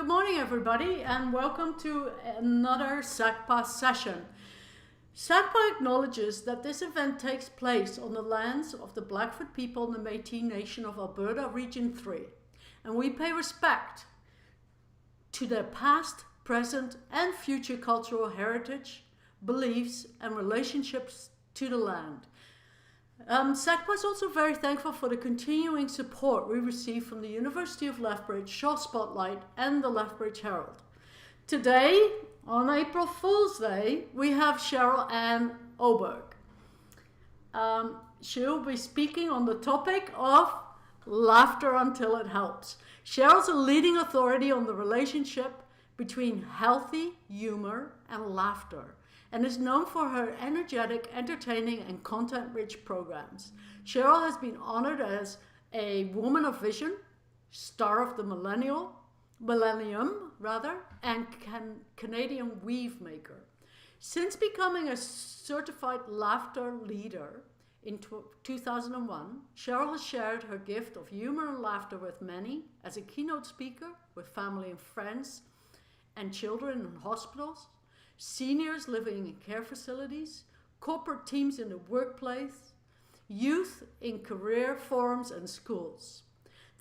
Good morning, everybody, and welcome to another SACPA session. SACPA acknowledges that this event takes place on the lands of the Blackfoot people in the Métis Nation of Alberta, Region 3, and we pay respect to their past, present, and future cultural heritage, beliefs, and relationships to the land. SACPA is also very thankful for the continuing support we receive from the University of Lethbridge, Shaw Spotlight, and the Lethbridge Herald. Today, on April Fool's Day, we have Cheryl Ann Oberg. She'll be speaking on the topic of laughter until it helps. Cheryl's a leading authority on the relationship between healthy humor and laughter, and is known for her energetic, entertaining, and content-rich programs. Cheryl has been honored as a Woman of Vision, Star of the Millennium, and Canadian Weave Maker. Since becoming a certified laughter leader in 2001, Cheryl has shared her gift of humor and laughter with many as a keynote speaker with family and friends and children in hospitals, seniors living in care facilities, corporate teams in the workplace, youth in career forums and schools.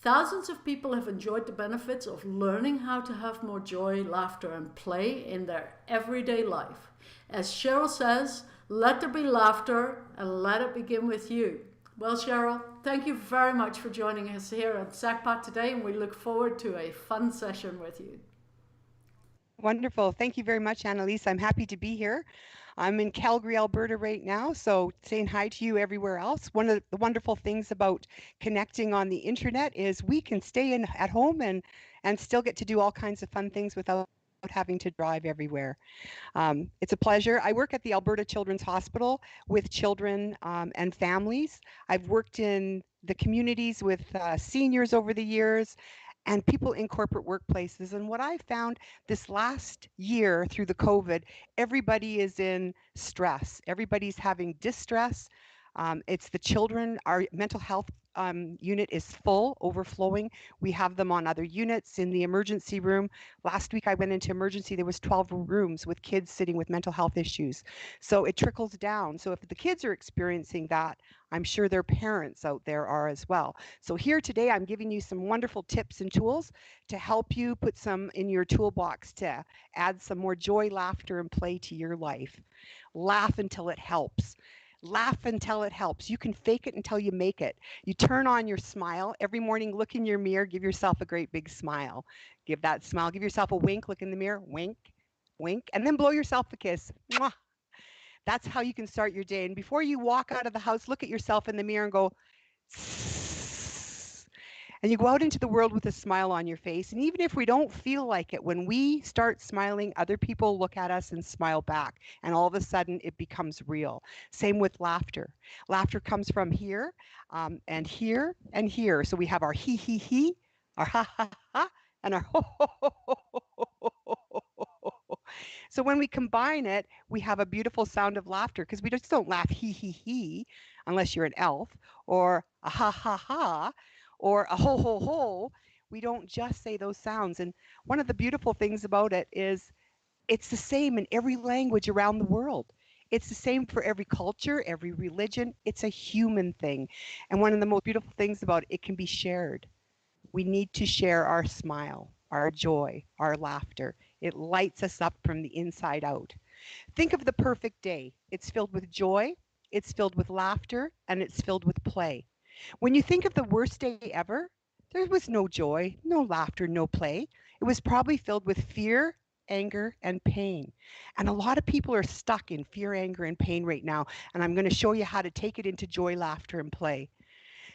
Thousands of people have enjoyed the benefits of learning how to have more joy, laughter, and play in their everyday life. As Cheryl says, let there be laughter and let it begin with you. Well, Cheryl, thank you very much for joining us here at SACPA today, and we look forward to a fun session with you. Wonderful. Thank you very much, Annalise. I'm happy to be here. I'm in Calgary, Alberta right now, so saying hi to you everywhere else. One of the wonderful things about connecting on the internet is we can stay in at home and still get to do all kinds of fun things without having to drive everywhere. It's a pleasure. I work at the Alberta Children's Hospital with children and families. I've worked in the communities with seniors over the years, and people in corporate workplaces. And what I found this last year through the COVID, everybody is in stress. Everybody's having distress. It's the children. Our mental health unit is full, overflowing. We have them on other units in the emergency room. Last week I went into emergency. There was 12 rooms with kids sitting with mental health issues. So it trickles down. So if the kids are experiencing that, I'm sure their parents out there are as well. So here today, I'm giving you some wonderful tips and tools to help you put some in your toolbox to add some more joy, laughter, and play to your life. Laugh until it helps. Laugh until it helps. You can fake it until you make it. You turn on your smile. Every morning, look in your mirror, give yourself a great big smile. Give that smile, give yourself a wink, look in the mirror, wink, wink, and then blow yourself a kiss. Mwah. That's how you can start your day. And before you walk out of the house, look at yourself in the mirror and go, and you go out into the world with a smile on your face. And even if we don't feel like it, when we start smiling, other people look at us and smile back. And all of a sudden, it becomes real. Same with laughter. Laughter comes from here and here and here. So we have our he, our ha, and our ho, ho, ho, ho, ho, ho, ho, ho, ho. So when we combine it, we have a beautiful sound of laughter, because we just don't laugh he unless you're an elf, or a ha, or a ho, ho, ho. We don't just say those sounds. And one of the beautiful things about it is it's the same in every language around the world. It's the same for every culture, every religion. It's a human thing. And one of the most beautiful things about it, it can be shared. We need to share our smile, our joy, our laughter. It lights us up from the inside out. Think of the perfect day. It's filled with joy, it's filled with laughter, and it's filled with play. When you think of the worst day ever, there was no joy, no laughter, no play. It was probably filled with fear, anger, and pain. And a lot of people are stuck in fear, anger, and pain right now. And I'm going to show you how to take it into joy, laughter, and play.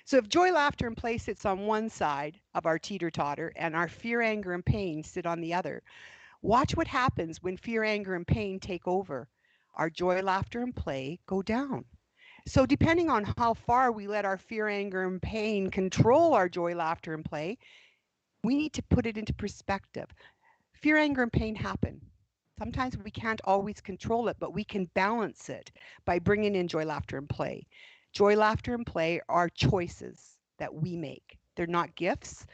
So if joy, laughter, and play sits on one side of our teeter-totter and our fear, anger, and pain sit on the other, watch what happens when fear, anger, and pain take over. Our joy, laughter, and play go down. So depending on how far we let our fear, anger, and pain control our joy, laughter, and play, we need to put it into perspective. Fear, anger, and pain happen. Sometimes we can't always control it, but we can balance it by bringing in joy, laughter, and play. Joy, laughter, and play are choices that we make. They're not gifts.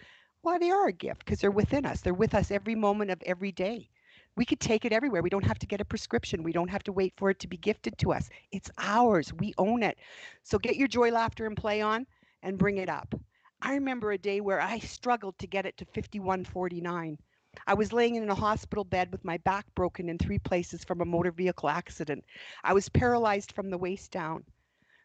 Well, they are a gift because they're within us. They're with us every moment of every day. We could take it everywhere. We don't have to get a prescription. We don't have to wait for it to be gifted to us. It's ours. We own it. So get your joy, laughter, and play on and bring it up. I remember a day where I struggled to get it to 5149. I was laying in a hospital bed with my back broken in 3 places from a motor vehicle accident. I was paralyzed from the waist down.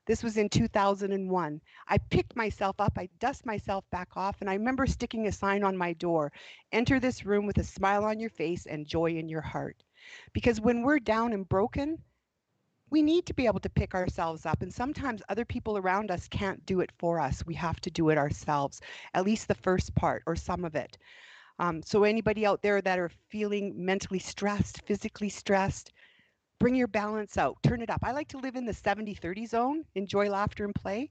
This was in 2001. I picked myself up, I dust myself back off, and I remember sticking a sign on my door: enter this room with a smile on your face and joy in your heart. Because when we're down and broken, we need to be able to pick ourselves up. And sometimes other people around us can't do it for us. We have to do it ourselves, at least the first part or some of it. So, anybody out there that are feeling mentally stressed, physically stressed, bring your balance out, turn it up. I like to live in the 70-30 zone, enjoy laughter and play.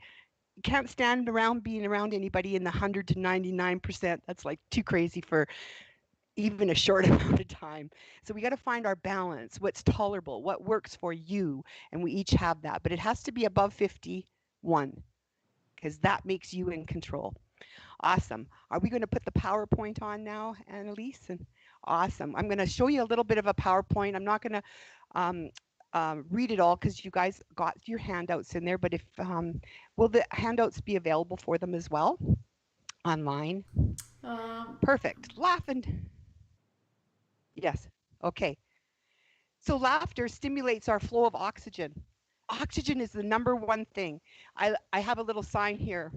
You can't stand around being around anybody in the 100 to 99%. That's like too crazy for even a short amount of time. So we got to find our balance, what's tolerable, what works for you. And we each have that, but it has to be above 51 because that makes you in control. Awesome. Are we going to put the PowerPoint on now, Annalise? And awesome. I'm going to show you a little bit of a PowerPoint. I'm not going to um, read it all because you guys got your handouts in there, but if will the handouts be available for them as well online? Um, Perfect. Laughing. Yes. Okay. So laughter stimulates our flow of oxygen. Oxygen is the number one thing. I have a little sign here.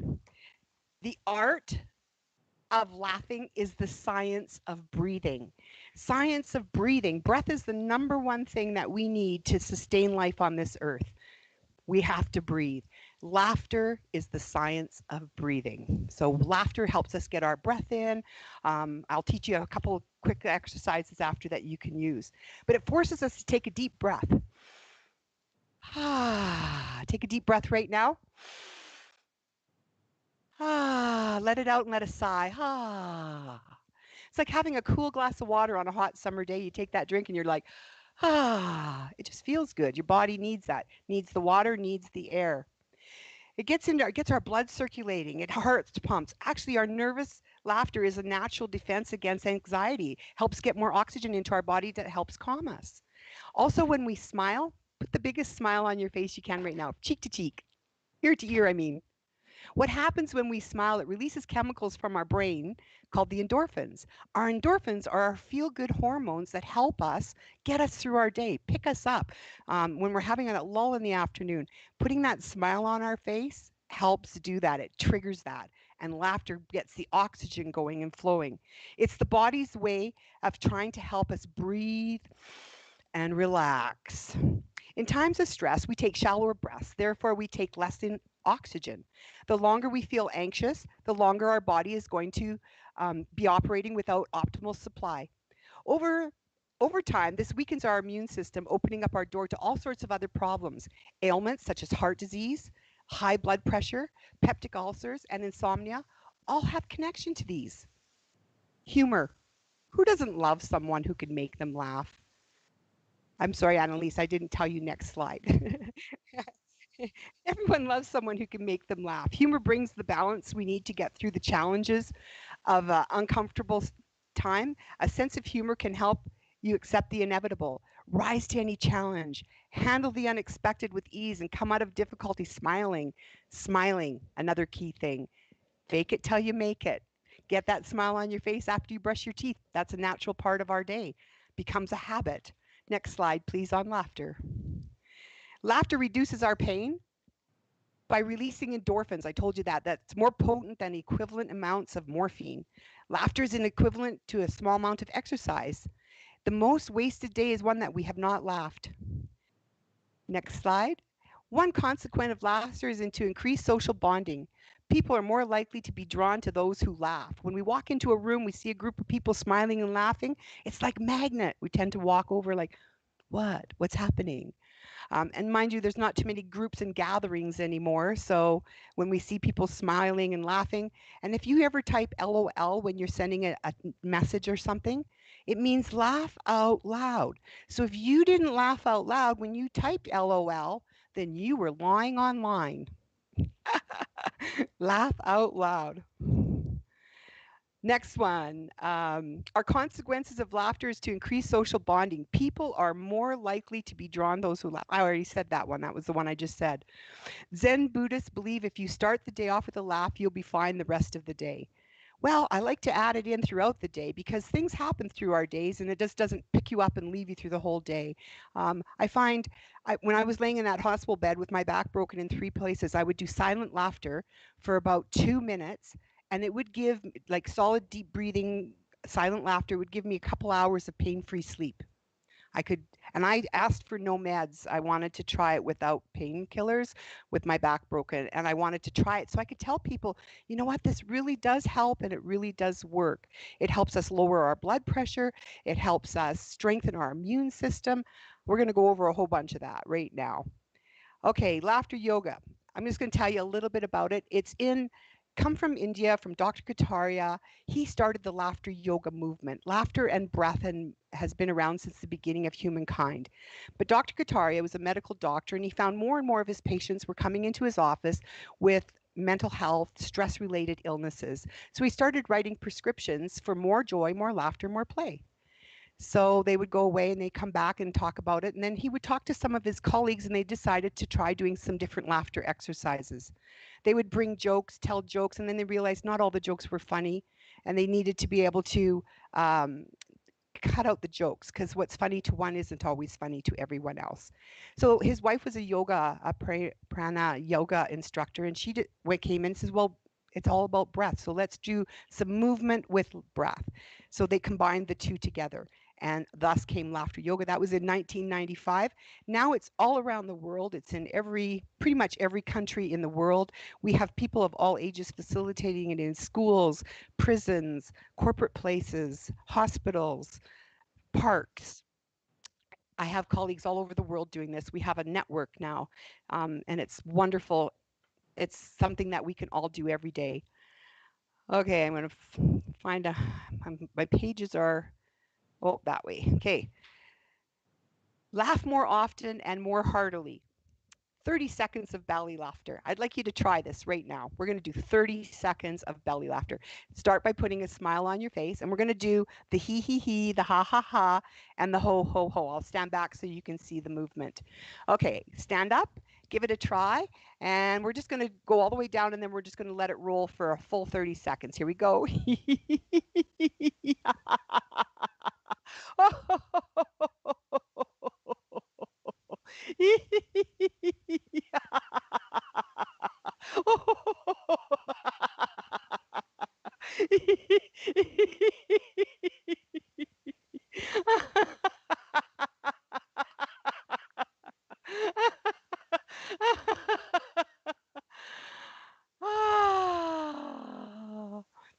The art of laughing is the science of breathing. Science of breathing. Breath is the number one thing that we need to sustain life on this earth. We have to breathe. Laughter is the science of breathing. So laughter helps us get our breath in. I'll teach you a couple of quick exercises after that you can use. But it forces us to take a deep breath. Take a deep breath right now. Let it out and let a sigh. It's like having a cool glass of water on a hot summer day. You take that drink and you're like, it just feels good. Your body needs that. Needs the water, needs the air. It gets our blood circulating. It hearts pumps. Actually, our nervous laughter is a natural defense against anxiety. Helps get more oxygen into our body that helps calm us. Also, when we smile, put the biggest smile on your face you can right now, cheek to cheek, ear to ear, I mean. What happens when we smile? It releases chemicals from our brain called the endorphins. Our endorphins are our feel good hormones that help us get us through our day, pick us up. When we're having a lull in the afternoon, putting that smile on our face helps do that. It triggers that. And laughter gets the oxygen going and flowing. It's the body's way of trying to help us breathe and relax. In times of stress, we take shallower breaths. Therefore, we take less in oxygen. The longer we feel anxious, the longer our body is going to be operating without optimal supply. Over over time, this weakens our immune system, opening up our door to all sorts of other problems. Ailments such as heart disease, high blood pressure, peptic ulcers, and insomnia all have connection to these. Humor. Who doesn't love someone who can make them laugh? I'm sorry, Annalise, I didn't tell you next slide. Everyone loves someone who can make them laugh. Humor brings the balance we need to get through the challenges of uncomfortable time. A sense of humor can help you accept the inevitable, rise to any challenge, handle the unexpected with ease, and come out of difficulty smiling. Smiling, another key thing. Fake it till you make it. Get that smile on your face after you brush your teeth. That's a natural part of our day. Becomes a habit. Next slide, please, on laughter. Laughter reduces our pain by releasing endorphins. I told you that. That's more potent than equivalent amounts of morphine. Laughter is an equivalent to a small amount of exercise. The most wasted day is one that we have not laughed. Next slide. One consequence of laughter is to increase social bonding. People are more likely to be drawn to those who laugh. When we walk into a room, we see a group of people smiling and laughing. It's like magnet. We tend to walk over like, what? What's happening? And mind you, there's not too many groups and gatherings anymore. So when we see people smiling and laughing, and if you ever type LOL when you're sending a message or something, it means laugh out loud. So if you didn't laugh out loud when you typed LOL, then you were lying online. Laugh out loud. Next one. Our consequences of laughter is to increase social bonding. People are more likely to be drawn those who laugh. I already said that one. That was the one I just said. Zen Buddhists believe if you start the day off with a laugh, you'll be fine the rest of the day. Well, I like to add it in throughout the day because things happen through our days and it just doesn't pick you up and leave you through the whole day. I find when I was laying in that hospital bed with my back broken in 3 places, I would do silent laughter for about 2 minutes and it would give like solid deep breathing, silent laughter would give me a couple hours of pain free sleep. I could, and I asked for no meds. I wanted to try it without painkillers with my back broken. And I wanted to try it so I could tell people, you know what, this really does help and it really does work. It helps us lower our blood pressure, it helps us strengthen our immune system. We're going to go over a whole bunch of that right now. Okay, laughter yoga. I'm just going to tell you a little bit about it. It's in come from India from Dr. Kataria. He started the laughter yoga movement. Laughter and breath and has been around since the beginning of humankind. But Dr. Kataria was a medical doctor and he found more and more of his patients were coming into his office with mental health, stress related illnesses. So he started writing prescriptions for more joy, more laughter, more play. So they would go away and they'd come back and talk about it. And then he would talk to some of his colleagues and they decided to try doing some different laughter exercises. They would bring jokes, tell jokes, and then they realized not all the jokes were funny and they needed to be able to um, cut out the jokes because what's funny to one isn't always funny to everyone else. So his wife was a prana yoga instructor, and she did, what came in and says, well, it's all about breath. So let's do some movement with breath. So they combined the two together. And thus came laughter yoga. That was in 1995. Now it's all around the world. It's in pretty much every country in the world. We have people of all ages facilitating it in schools, prisons, corporate places, hospitals, parks. I have colleagues all over the world doing this. We have a network now, and it's wonderful. It's something that we can all do every day. Okay, I'm going to find my pages are, oh, that way. Okay. Laugh more often and more heartily. 30 seconds of belly laughter. I'd like you to try this right now. We're going to do 30 seconds of belly laughter. Start by putting a smile on your face, and we're going to do the he, the ha, and the ho, ho, ho. I'll stand back so you can see the movement. Okay, stand up, give it a try, and we're just going to go all the way down, and then we're just going to let it roll for a full 30 seconds. Here we go.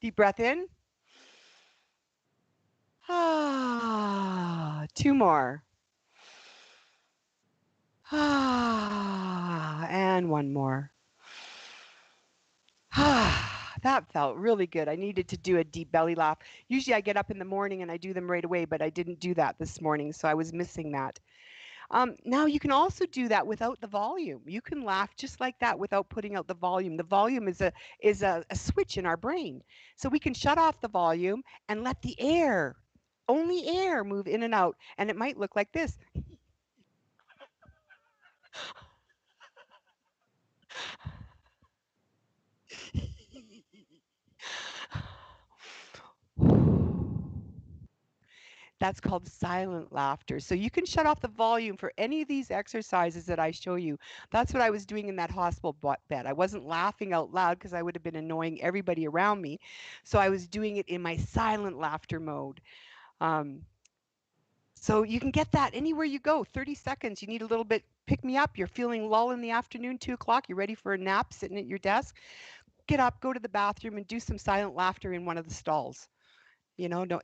Deep breath in. Two more. And one more. That felt really good. I needed to do a deep belly laugh. Usually I get up in the morning and I do them right away, but I didn't do that this morning, so I was missing that. Now you can also do that without the volume. You can laugh just like that without putting out the volume. The volume is a switch in our brain. So we can shut off the volume and let the air, only air, move in and out. And it might look like this. That's called silent laughter. So you can shut off the volume for any of these exercises that I show you. That's what I was doing in that hospital bed. I wasn't laughing out loud because I would have been annoying everybody around me. So I was doing it in my silent laughter mode. Um, so you can get that anywhere you go. 30 seconds. You need a little bit pick me up. You're feeling lull in the afternoon, 2 o'clock. You're ready for a nap sitting at your desk. Get up, go to the bathroom, and do some silent laughter in one of the stalls. Don't,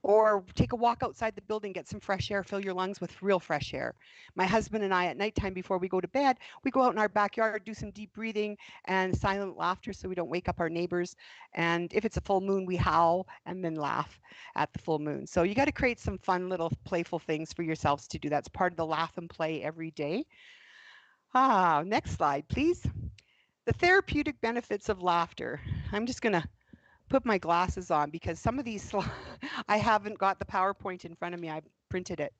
or take a walk outside the building, get some fresh air, fill your lungs with real fresh air. My husband and I at nighttime before we go to bed, we go out in our backyard, do some deep breathing and silent laughter so we don't wake up our neighbors. And if it's a full moon, we howl and then laugh at the full moon. So you got to create some fun little playful things for yourselves to do. That's part of the laugh and play every day. Next slide, please. The therapeutic benefits of laughter. I'm just going to put my glasses on because some of these I haven't got the PowerPoint in front of me. I printed it.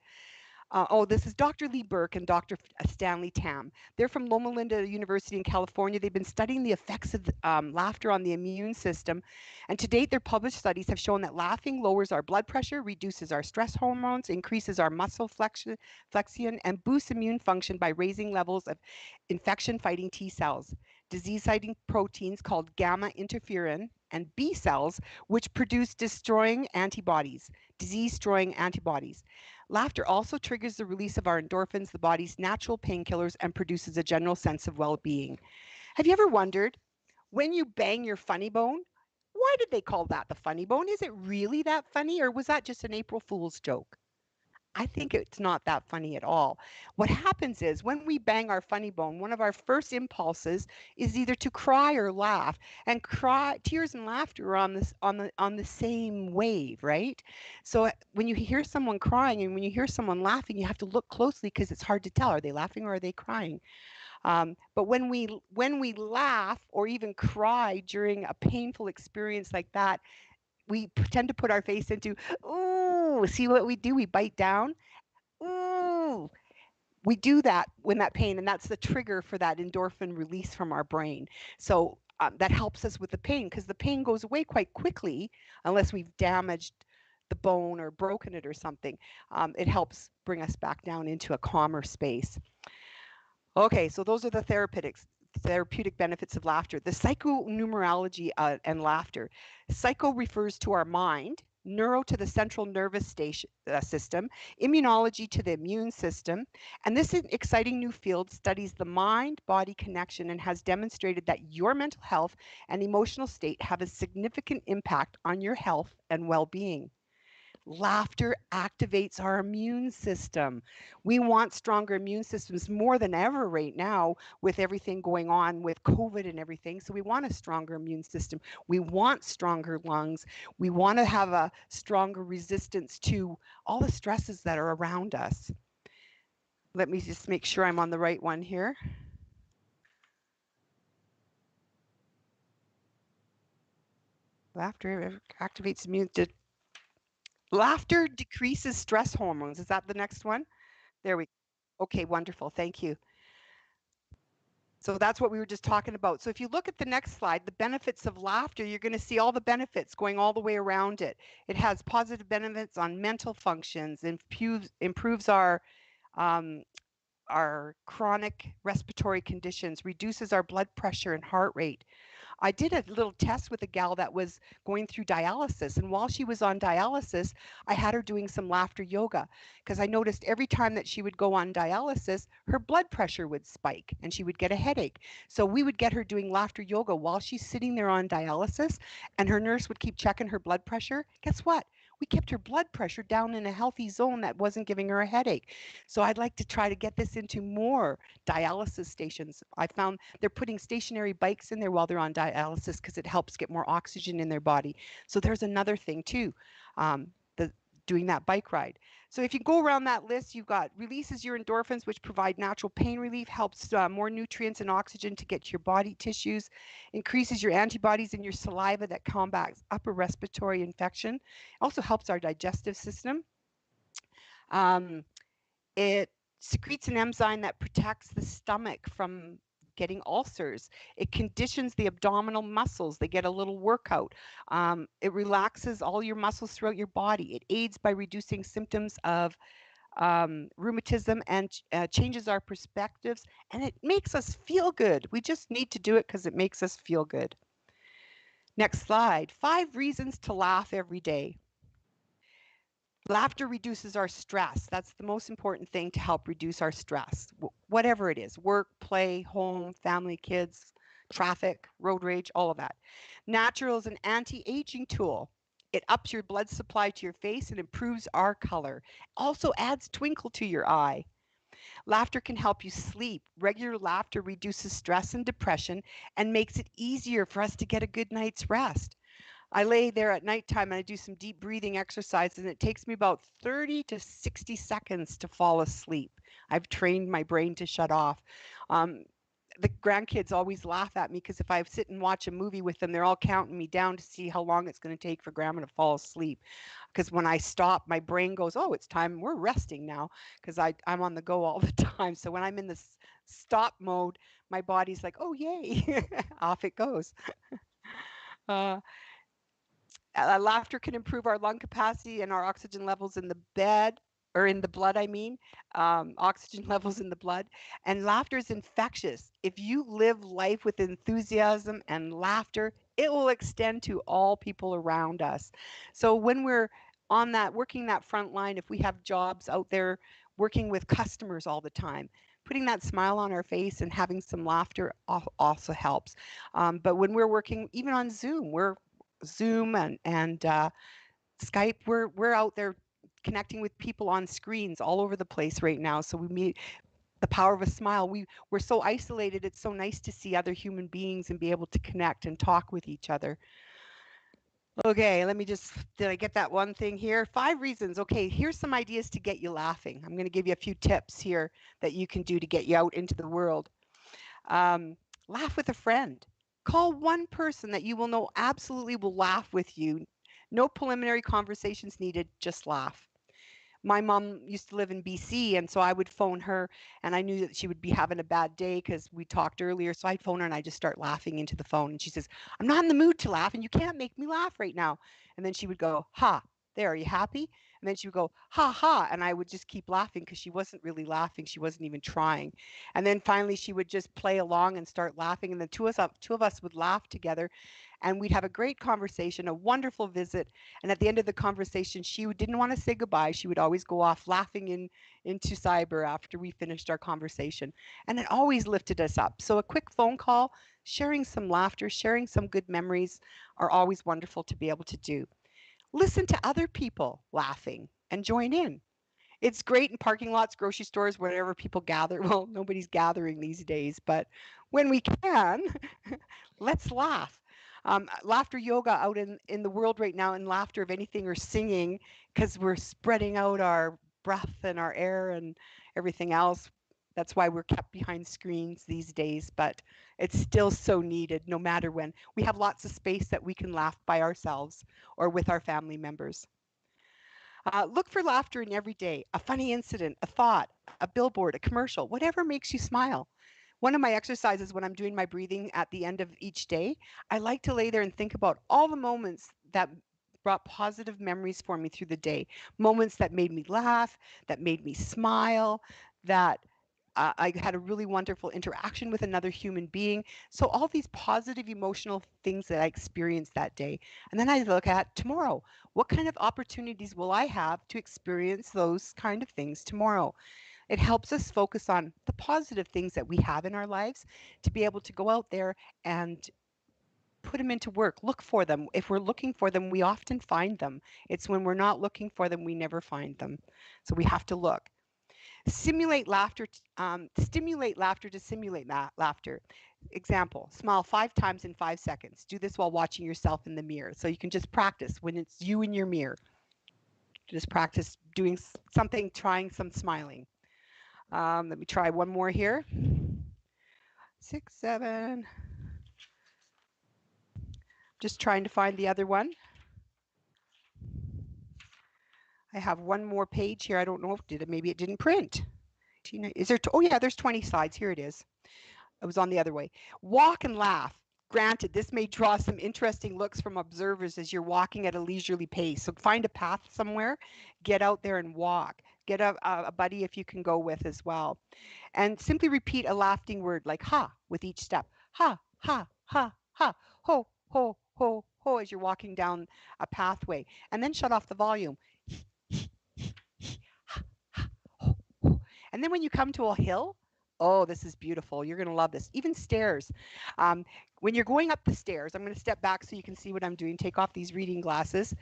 This is Dr. Lee Burke and Dr. Stanley Tam. They're from Loma Linda University in California. They've been studying the effects of laughter on the immune system. And to date, their published studies have shown that laughing lowers our blood pressure, reduces our stress hormones, increases our muscle flexion, and boosts immune function by raising levels of infection-fighting T cells, disease-fighting proteins called gamma interferon, and B cells, which produce disease-destroying antibodies. Laughter also triggers the release of our endorphins, the body's natural painkillers, and produces a general sense of well-being. Have you ever wondered, when you bang your funny bone, why did they call that the funny bone? Is it really that funny, or was that just an April Fool's joke? I think it's not that funny at all. What happens is when we bang our funny bone, one of our first impulses is either to cry or laugh. And tears and laughter are on the same wave, right? So when you hear someone crying and when you hear someone laughing, you have to look closely because it's hard to tell, are they laughing or are they crying? But when we laugh or even cry during a painful experience like that, we tend to put our face into, ooh, see what we do? We bite down. Ooh, we do that when that pain, and that's the trigger for that endorphin release from our brain. So that helps us with the pain because the pain goes away quite quickly unless we've damaged the bone or broken it or something. It helps bring us back down into a calmer space. Okay, so those are the therapeutic benefits of laughter. The psychonumerology and laughter. Psycho refers to our mind, neuro to the central nervous system, immunology to the immune system. And this exciting new field studies the mind-body connection and has demonstrated that your mental health and emotional state have a significant impact on your health and well-being. Laughter activates our immune system. We want stronger immune systems more than ever right now with everything going on with COVID and everything. So we want a stronger immune system. We want stronger lungs. We want to have a stronger resistance to all the stresses that are around us. Let me just make sure I'm on the right one here. Laughter activates immune. Laughter decreases stress hormones. Is that the next one? There we go. Okay, wonderful. Thank you. So that's what we were just talking about. So if you look at the next slide, the benefits of laughter, you're going to see all the benefits going all the way around it. It has positive benefits on mental functions, improves our chronic respiratory conditions, reduces our blood pressure and heart rate. I did a little test with a gal that was going through dialysis. And while she was on dialysis, I had her doing some laughter yoga because I noticed every time that she would go on dialysis, her blood pressure would spike and she would get a headache. So we would get her doing laughter yoga while she's sitting there on dialysis, and her nurse would keep checking her blood pressure. Guess what? We kept her blood pressure down in a healthy zone that wasn't giving her a headache. So I'd like to try to get this into more dialysis stations. I found they're putting stationary bikes in there while they're on dialysis because it helps get more oxygen in their body. So there's another thing too, the doing that bike ride. So if you go around that list, you've got releases your endorphins, which provide natural pain relief, helps more nutrients and oxygen to get to your body tissues, increases your antibodies in your saliva that combats upper respiratory infection, also helps our digestive system. It secretes an enzyme that protects the stomach from getting ulcers. It conditions the abdominal muscles. They get a little workout. It relaxes all your muscles throughout your body. It aids by reducing symptoms of rheumatism and changes our perspectives. And it makes us feel good. We just need to do it because it makes us feel good. Next slide. 5 reasons to laugh every day. Laughter reduces our stress. That's the most important thing to help reduce our stress, whatever it is, work, play, home, family, kids, traffic, road rage, all of that. Natural is an anti-aging tool. It ups your blood supply to your face and improves our color. Also adds twinkle to your eye. Laughter can help you sleep. Regular laughter reduces stress and depression and makes it easier for us to get a good night's rest. I lay there at nighttime and I do some deep breathing exercises, and it takes me about 30 to 60 seconds to fall asleep. I've trained my brain to shut off. the grandkids always laugh at me because if I sit and watch a movie with them, they're all counting me down to see how long it's going to take for grandma to fall asleep. Because when I stop, my brain goes, oh, it's time. We're resting now because I'm on the go all the time. So when I'm in this stop mode, my body's like, oh, yay, off it goes. Uh, Laughter can improve our lung capacity and our oxygen levels in the bed or in the blood, I mean, oxygen levels in the blood. And laughter is infectious. If you live life with enthusiasm and laughter, it will extend to all people around us. So when we're on that, working that front line, if we have jobs out there working with customers all the time, putting that smile on our face and having some laughter also helps. But when we're working, even on Zoom and Skype, we're out there connecting with people on screens all over the place right now. So we meet the power of a smile. We're so isolated. It's so nice to see other human beings and be able to connect and talk with each other. Okay, did I get that one thing here? 5 reasons. Okay, here's some ideas to get you laughing. I'm going to give you a few tips here that you can do to get you out into the world. Um, Laugh with a friend. Call one person that you will know absolutely will laugh with you. No preliminary conversations needed, just laugh. My mom used to live in BC, and so I would phone her, and I knew that she would be having a bad day because we talked earlier. So I'd phone her, and I just start laughing into the phone. And she says, "I'm not in the mood to laugh, and you can't make me laugh right now." And then she would go, "Ha, there, are you happy?" And then she would go, "Ha ha," and I would just keep laughing because she wasn't really laughing. She wasn't even trying. And then finally, she would just play along and start laughing, and the two of us would laugh together, and we'd have a great conversation, a wonderful visit. And at the end of the conversation, she didn't want to say goodbye. She would always go off laughing into cyber after we finished our conversation. And it always lifted us up. So a quick phone call, sharing some laughter, sharing some good memories are always wonderful to be able to do. Listen to other people laughing and join in. It's great in parking lots, grocery stores, wherever people gather. Well, nobody's gathering these days, but when we can, let's laugh. Laughter yoga out in the world right now, and laughter, if anything, or singing, because we're spreading out our breath and our air and everything else. That's why we're kept behind screens these days, but it's still so needed no matter when. We have lots of space that we can laugh by ourselves or with our family members. Look for laughter in every day, a funny incident, a thought, a billboard, a commercial, whatever makes you smile. One of my exercises when I'm doing my breathing at the end of each day, I like to lay there and think about all the moments that brought positive memories for me through the day. Moments that made me laugh, that made me smile, that I had a really wonderful interaction with another human being. So, all these positive emotional things that I experienced that day. And then I look at tomorrow. What kind of opportunities will I have to experience those kind of things tomorrow? It helps us focus on the positive things that we have in our lives to be able to go out there and put them into work, look for them. If we're looking for them, we often find them. It's when we're not looking for them, we never find them. So we have to look. Stimulate laughter to simulate laughter. Example, smile 5 times in 5 seconds. Do this while watching yourself in the mirror. So you can just practice when it's you in your mirror. Just practice doing something, trying some smiling. Let me try one more here. 6, 7. Just trying to find the other one. I have one more page here. I don't know if maybe it didn't print. Is there? Oh yeah, there's 20 slides. Here it is. It was on the other way. Walk and laugh. Granted, this may draw some interesting looks from observers as you're walking at a leisurely pace. So find a path somewhere, get out there and walk. Get a buddy if you can go with as well. And simply repeat a laughing word like ha with each step. Ha, ha, ha, ha, ho, ho, ho, ho as you're walking down a pathway. And then shut off the volume. And then when you come to a hill, oh, this is beautiful. You're going to love this. Even stairs. When you're going up the stairs, I'm going to step back so you can see what I'm doing. Take off these reading glasses.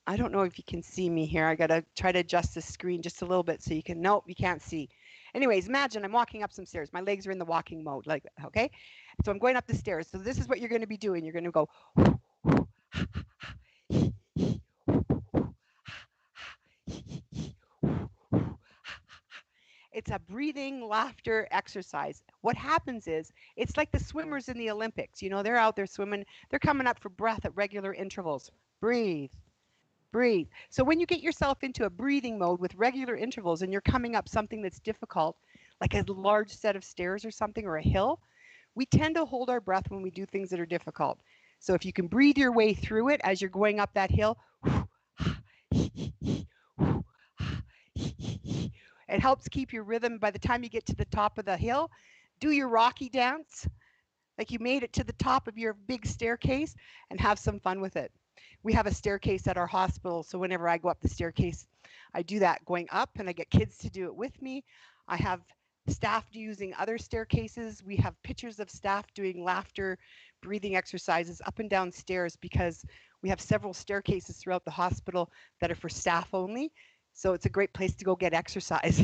I don't know if you can see me here. I got to try to adjust the screen just a little bit so you can, nope, you can't see. Anyways, imagine I'm walking up some stairs. My legs are in the walking mode, like, okay? So I'm going up the stairs. So this is what you're going to be doing. You're going to go, It's a breathing laughter exercise. What happens is it's like the swimmers in the Olympics. You know, they're out there swimming, they're coming up for breath at regular intervals. Breathe, breathe. So when you get yourself into a breathing mode with regular intervals and you're coming up something that's difficult, like a large set of stairs or something or a hill, we tend to hold our breath when we do things that are difficult. So if you can breathe your way through it as you're going up that hill, it helps keep your rhythm. By the time you get to the top of the hill, do your Rocky dance like you made it to the top of your big staircase and have some fun with it. We have a staircase at our hospital, so whenever I go up the staircase, I do that going up and I get kids to do it with me. I have staff using other staircases. We have pictures of staff doing laughter, breathing exercises up and down stairs because we have several staircases throughout the hospital that are for staff only. So it's a great place to go get exercise.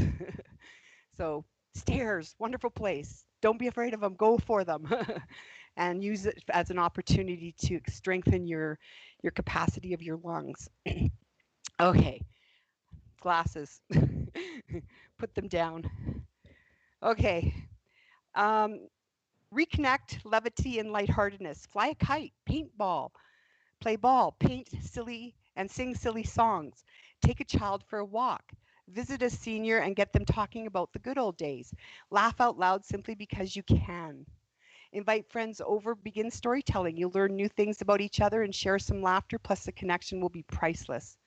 So stairs, wonderful place. Don't be afraid of them. Go for them, and use it as an opportunity to strengthen your capacity of your lungs. Okay, glasses. Put them down. Okay. Um, reconnect, levity, and lightheartedness. Fly a kite, paintball, play ball, paint silly and sing silly songs. Take a child for a walk. Visit a senior and get them talking about the good old days. Laugh out loud simply because you can. Invite friends over, begin storytelling. You'll learn new things about each other and share some laughter, plus the connection will be priceless.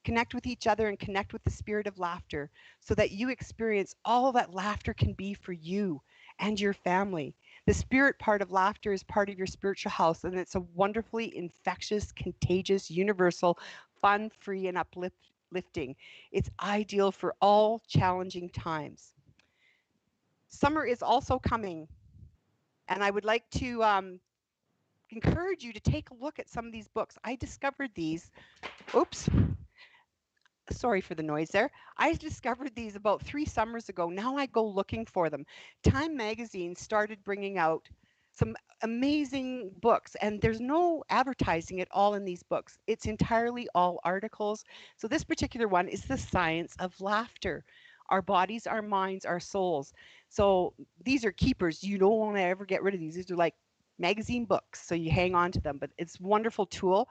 Connect with each other and connect with the spirit of laughter so that you experience all that laughter can be for you and your family. The spirit part of laughter is part of your spiritual house, and it's a wonderfully infectious, contagious, universal, fun, free, and uplifting. It's ideal for all challenging times. Summer is also coming, and I would like to encourage you to take a look at some of these books. I discovered these. Oops, sorry for the noise there. I discovered these about 3 summers ago. Now I go looking for them. Time magazine started bringing out some amazing books, and there's no advertising at all in these books. It's entirely all articles. So this particular one is The Science of Laughter. Our bodies, our minds, our souls. So these are keepers. You don't want to ever get rid of these. These are like magazine books, so you hang on to them, but it's a wonderful tool.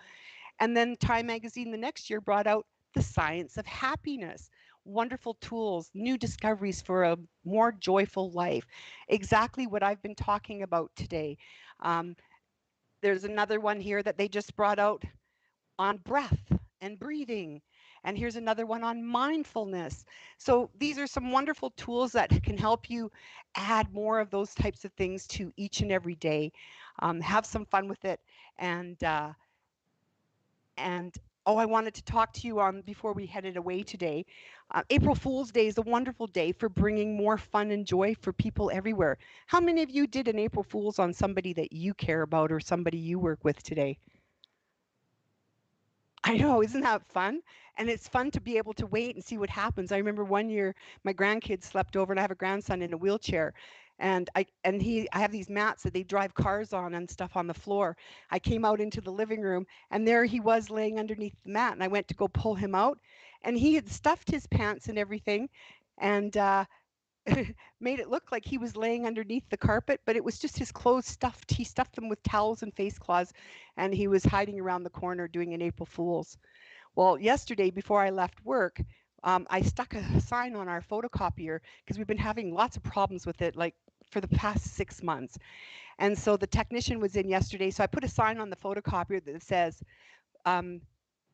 And then Time Magazine the next year brought out The Science of Happiness. Wonderful tools, new discoveries for a more joyful life. Exactly what I've been talking about today. Um, there's another one here that they just brought out on breath and breathing. And here's another one on mindfulness. So these are some wonderful tools that can help you add more of those types of things to each and every day. Have some fun with it, and and oh, I wanted to talk to you on before we headed away today. April Fool's Day is a wonderful day for bringing more fun and joy for people everywhere. How many of you did an April Fool's on somebody that you care about or somebody you work with today? I know, isn't that fun? And it's fun to be able to wait and see what happens. I remember one year my grandkids slept over and I have a grandson in a wheelchair. I have these mats that they drive cars on and stuff on the floor. I came out into the living room and there he was laying underneath the mat and I went to go pull him out and he had stuffed his pants and everything and made it look like he was laying underneath the carpet, but it was just his clothes stuffed. He stuffed them with towels and face cloths, and he was hiding around the corner doing an April Fool's. Well, yesterday before I left work, I stuck a sign on our photocopier because we've been having lots of problems with it, like for the past 6 months. And so the technician was in yesterday, so I put a sign on the photocopier that says, um,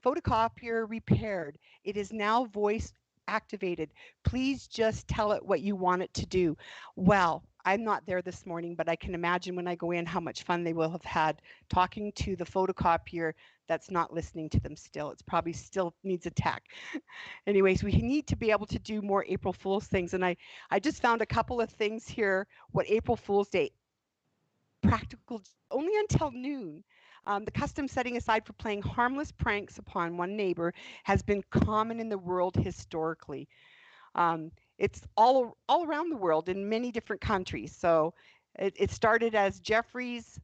photocopier repaired. It is now voice activated. Please just tell it what you want it to do. Well, I'm not there this morning, but I can imagine when I go in how much fun they will have had talking to the photocopier that's not listening to them still. It's probably still needs a tech. Anyways, we need to be able to do more April Fool's things. And I just found a couple of things here, what April Fool's Day practical only until noon. The custom setting aside for playing harmless pranks upon one neighbor has been common in the world historically. It's all around the world in many different countries. So it started as Jeffrey's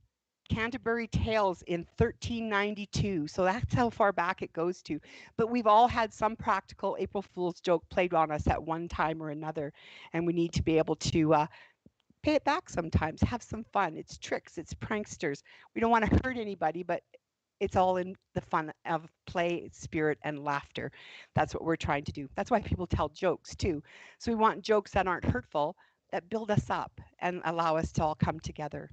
Canterbury Tales in 1392. So that's how far back it goes to. But we've all had some practical April Fool's joke played on us at one time or another. And we need to be able to pay it back sometimes, have some fun. It's tricks, it's pranksters. We don't want to hurt anybody, but it's all in the fun of play, spirit, and laughter. That's what we're trying to do. That's why people tell jokes too. So we want jokes that aren't hurtful, that build us up and allow us to all come together.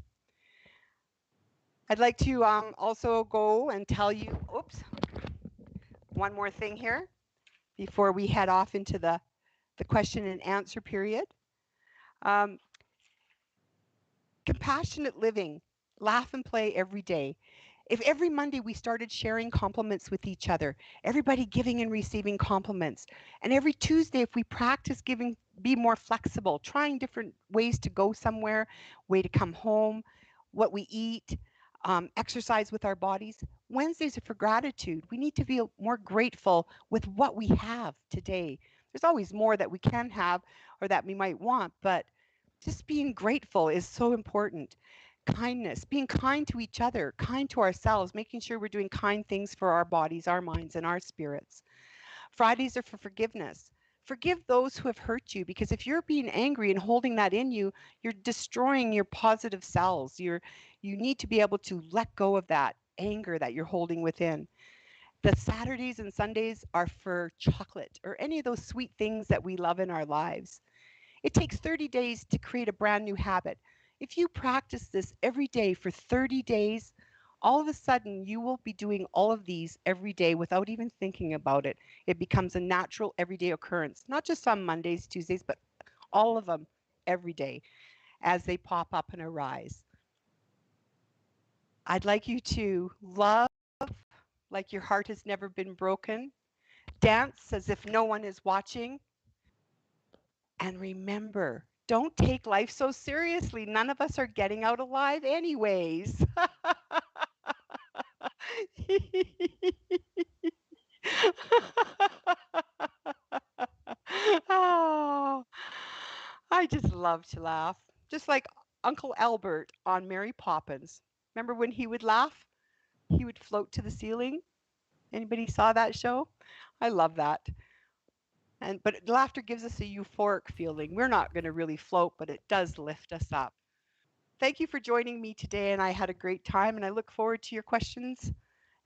I'd like to also go and tell you, oops, one more thing here before we head off into the question and answer period. Um, Compassionate living, laugh and play every day. If every Monday we started sharing compliments with each other, everybody giving and receiving compliments, and every Tuesday if we practice giving, be more flexible, trying different ways to go somewhere, way to come home, what we eat, exercise with our bodies. Wednesdays are for gratitude. We need to feel more grateful with what we have today. There's always more that we can have or that we might want, but just being grateful is so important. Kindness, being kind to each other, kind to ourselves, making sure we're doing kind things for our bodies, our minds, and our spirits. Fridays are for forgiveness. Forgive those who have hurt you, because if you're being angry and holding that in you, you're destroying your positive cells. You need to be able to let go of that anger that you're holding within. The Saturdays and Sundays are for chocolate or any of those sweet things that we love in our lives. It takes 30 days to create a brand new habit. If you practice this every day for 30 days, all of a sudden you will be doing all of these every day without even thinking about it. It becomes a natural everyday occurrence, not just on Mondays, Tuesdays, but all of them every day as they pop up and arise. I'd like you to love like your heart has never been broken, dance as if no one is watching, and remember, don't take life so seriously. None of us are getting out alive anyways. Oh, I just love to laugh. Just like Uncle Albert on Mary Poppins. Remember when he would laugh? He would float to the ceiling. Anybody saw that show? I love that. And but laughter gives us a euphoric feeling. We're not going to really float, but it does lift us up. Thank you for joining me today, and I had a great time, and I look forward to your questions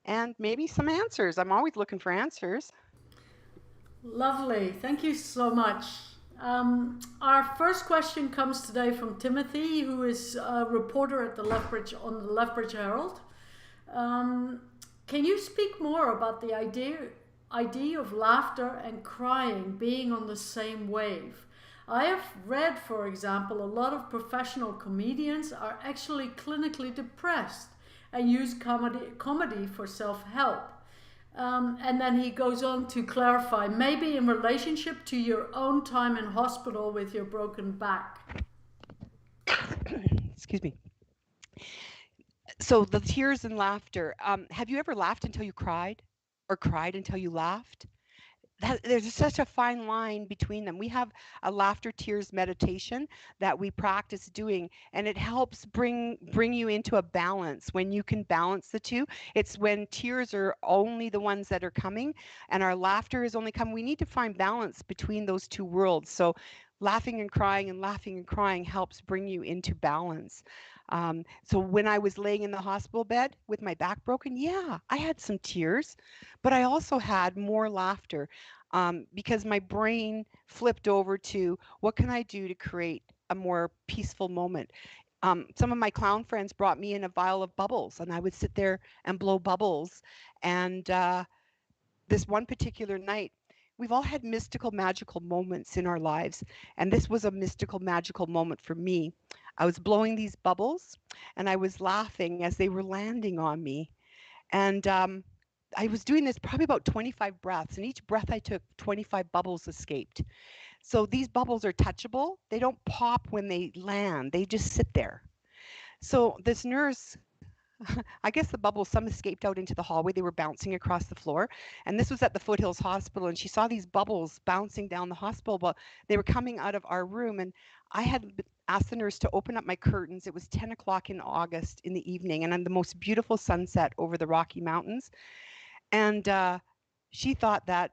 and maybe some answers. I'm always looking for answers. Lovely. Thank you so much. Our first question comes today from Timothy, who is a reporter at the Lethbridge on the Lethbridge Herald. Um, can you speak more about the idea of laughter and crying being on the same wave? I have read, for example, a lot of professional comedians are actually clinically depressed and use comedy for self-help. And then he goes on to clarify, maybe in relationship to your own time in hospital with your broken back. Excuse me. So the tears and laughter. Have you ever laughed until you cried, or cried until you laughed? There's such a fine line between them. We have a laughter tears meditation that we practice doing, and it helps bring you into a balance. When you can balance the two, it's when tears are only the ones that are coming and our laughter is only coming. We need to find balance between those two worlds. So laughing and crying helps bring you into balance. So when I was laying in the hospital bed with my back broken, yeah, I had some tears, but I also had more laughter, because my brain flipped over to what can I do to create a more peaceful moment. Some of my clown friends brought me in a vial of bubbles, and I would sit there and blow bubbles. And this one particular night, we've all had mystical, magical moments in our lives, and this was a mystical, magical moment for me. I was blowing these bubbles, and I was laughing as they were landing on me. And I was doing this probably about 25 breaths, and each breath I took, 25 bubbles escaped. So these bubbles are touchable. They don't pop when they land, they just sit there. So this nurse, I guess the bubbles, some escaped out into the hallway. They were bouncing across the floor. And this was at the Foothills Hospital. And she saw these bubbles bouncing down the hospital, but they were coming out of our room. And I had asked the nurse to open up my curtains. It was 10 o'clock in August in the evening, and on the most beautiful sunset over the Rocky Mountains. And she thought that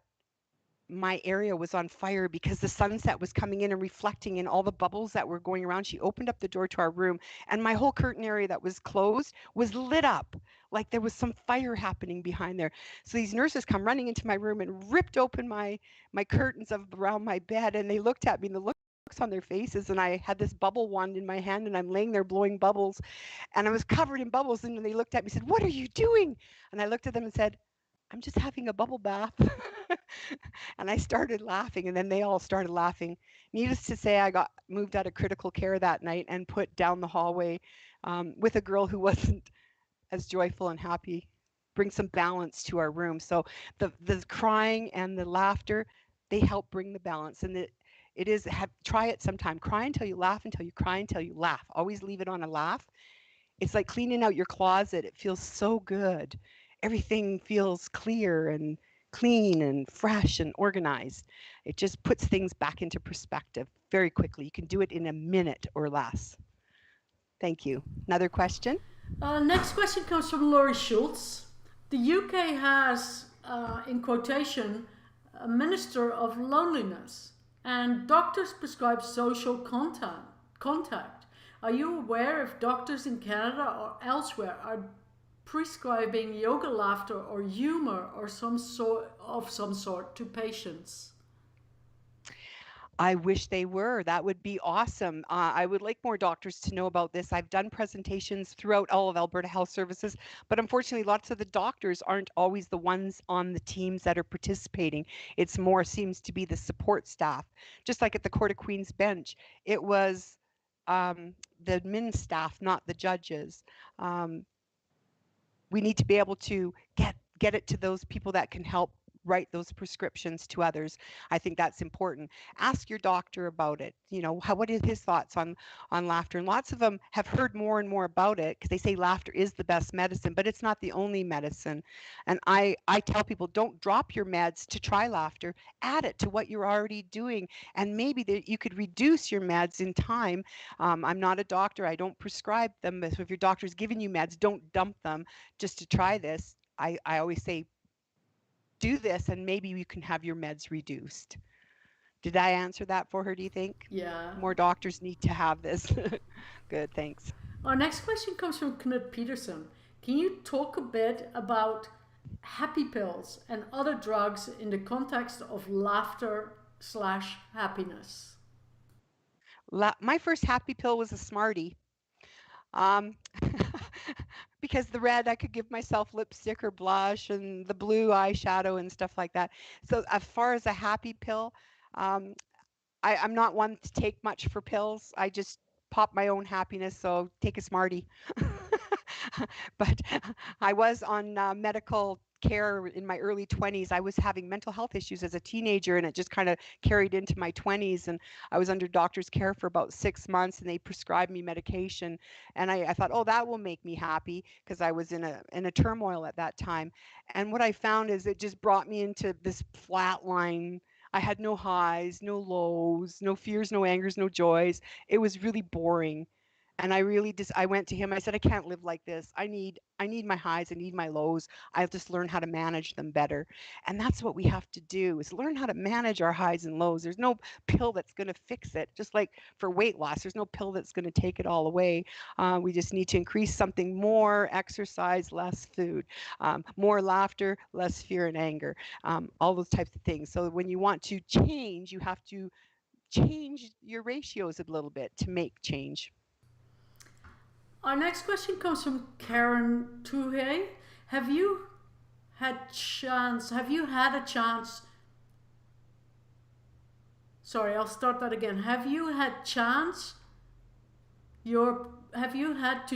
my area was on fire because the sunset was coming in and reflecting in all the bubbles that were going around. She opened up the door to our room, and my whole curtain area that was closed was lit up like there was some fire happening behind there. So these nurses come running into my room and ripped open my curtains of around my bed, and they looked at me, and the looks on their faces, and I had this bubble wand in my hand, and I'm laying there blowing bubbles, and I was covered in bubbles, and they looked at me and said, "What are you doing?" And I looked at them and said, "I'm just having a bubble bath." And I started laughing, and then they all started laughing. Needless to say, I got moved out of critical care that night and put down the hallway with a girl who wasn't as joyful and happy. Bring some balance to our room. So the crying and the laughter, they help bring the balance. And it is try it sometime. Cry until you laugh, until you cry, until you laugh. Always leave it on a laugh. It's like cleaning out your closet. It feels so good. Everything feels clear and clean and fresh and organized. It just puts things back into perspective very quickly. You can do it in a minute or less. Thank you. Another question? Next question comes from Laurie Schultz. The UK has, in quotation, a minister of loneliness, and doctors prescribe social contact. Are you aware if doctors in Canada or elsewhere are prescribing yoga, laughter, or humor or some sort to patients? I wish they were. That would be awesome. I would like more doctors to know about this. I've done presentations throughout all of Alberta Health Services, but unfortunately, lots of the doctors aren't always the ones on the teams that are participating. It's more seems to be the support staff. Just like at the Court of Queen's Bench, it was the admin staff, not the judges. Um, we need to be able to get it to those people that can help write those prescriptions to others. I think that's important. Ask your doctor about it. You know, what is his thoughts on laughter? And lots of them have heard more and more about it because they say laughter is the best medicine, but it's not the only medicine. And I tell people, don't drop your meds to try laughter. Add it to what you're already doing, and maybe that you could reduce your meds in time. I'm not a doctor. I don't prescribe them. So if your doctor's giving you meds, don't dump them just to try this. I always say, do this and maybe you can have your meds reduced. Did I answer that for her, do you think? Yeah. More doctors need to have this. Good, thanks. Our next question comes from Kenneth Peterson. Can you talk a bit about happy pills and other drugs in the context of laughter/happiness? My first happy pill was a Smartie. Um, because the red, I could give myself lipstick or blush, and the blue eyeshadow and stuff like that. So as far as a happy pill, um, I'm not one to take much for pills. I just pop my own happiness, so take a Smartie. But I was on medical care in my early 20s. I was having mental health issues as a teenager, and it just kind of carried into my 20s. And I was under doctor's care for about 6 months, and they prescribed me medication. And I thought, oh, that will make me happy because I was in a turmoil at that time. And what I found is it just brought me into this flat line. I had no highs, no lows, no fears, no angers, no joys. It was really boring. And I really just I went to him. I said, I can't live like this. I need my highs, I need my lows. I'll just learn how to manage them better. And that's what we have to do is learn how to manage our highs and lows. There's no pill that's going to fix it. Just like for weight loss, there's no pill that's going to take it all away. We just need to increase something: more exercise, less food, more laughter, less fear and anger, all those types of things. So when you want to change, you have to change your ratios a little bit to make change. Our next question comes from Karen Touhe. Have you have you had a chance? Sorry, I'll start that again. Have you had to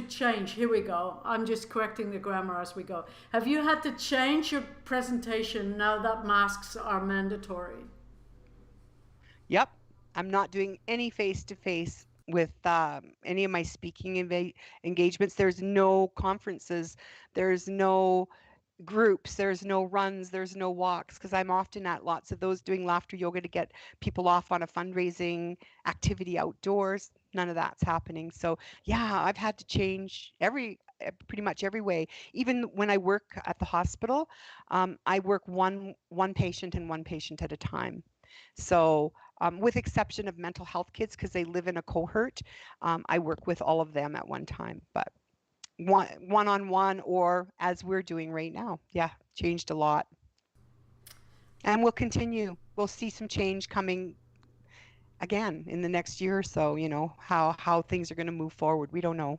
change? Here we go. I'm just correcting the grammar as we go. Have you had to change your presentation now that masks are mandatory? Yep. I'm not doing any face to face with any of my speaking engagements. There's no conferences. There's no groups, there's no runs, there's no walks, because I'm often at lots of those doing laughter yoga to get people off on a fundraising activity outdoors. None of that's happening. So yeah, I've had to change pretty much every way. Even when I work at the hospital, I work one patient and one patient at a time. So with exception of mental health kids, because they live in a cohort, I work with all of them at one time. But one on one, or as we're doing right now. Yeah, changed a lot. And we'll continue. We'll see some change coming again in the next year or so, how things are going to move forward. We don't know.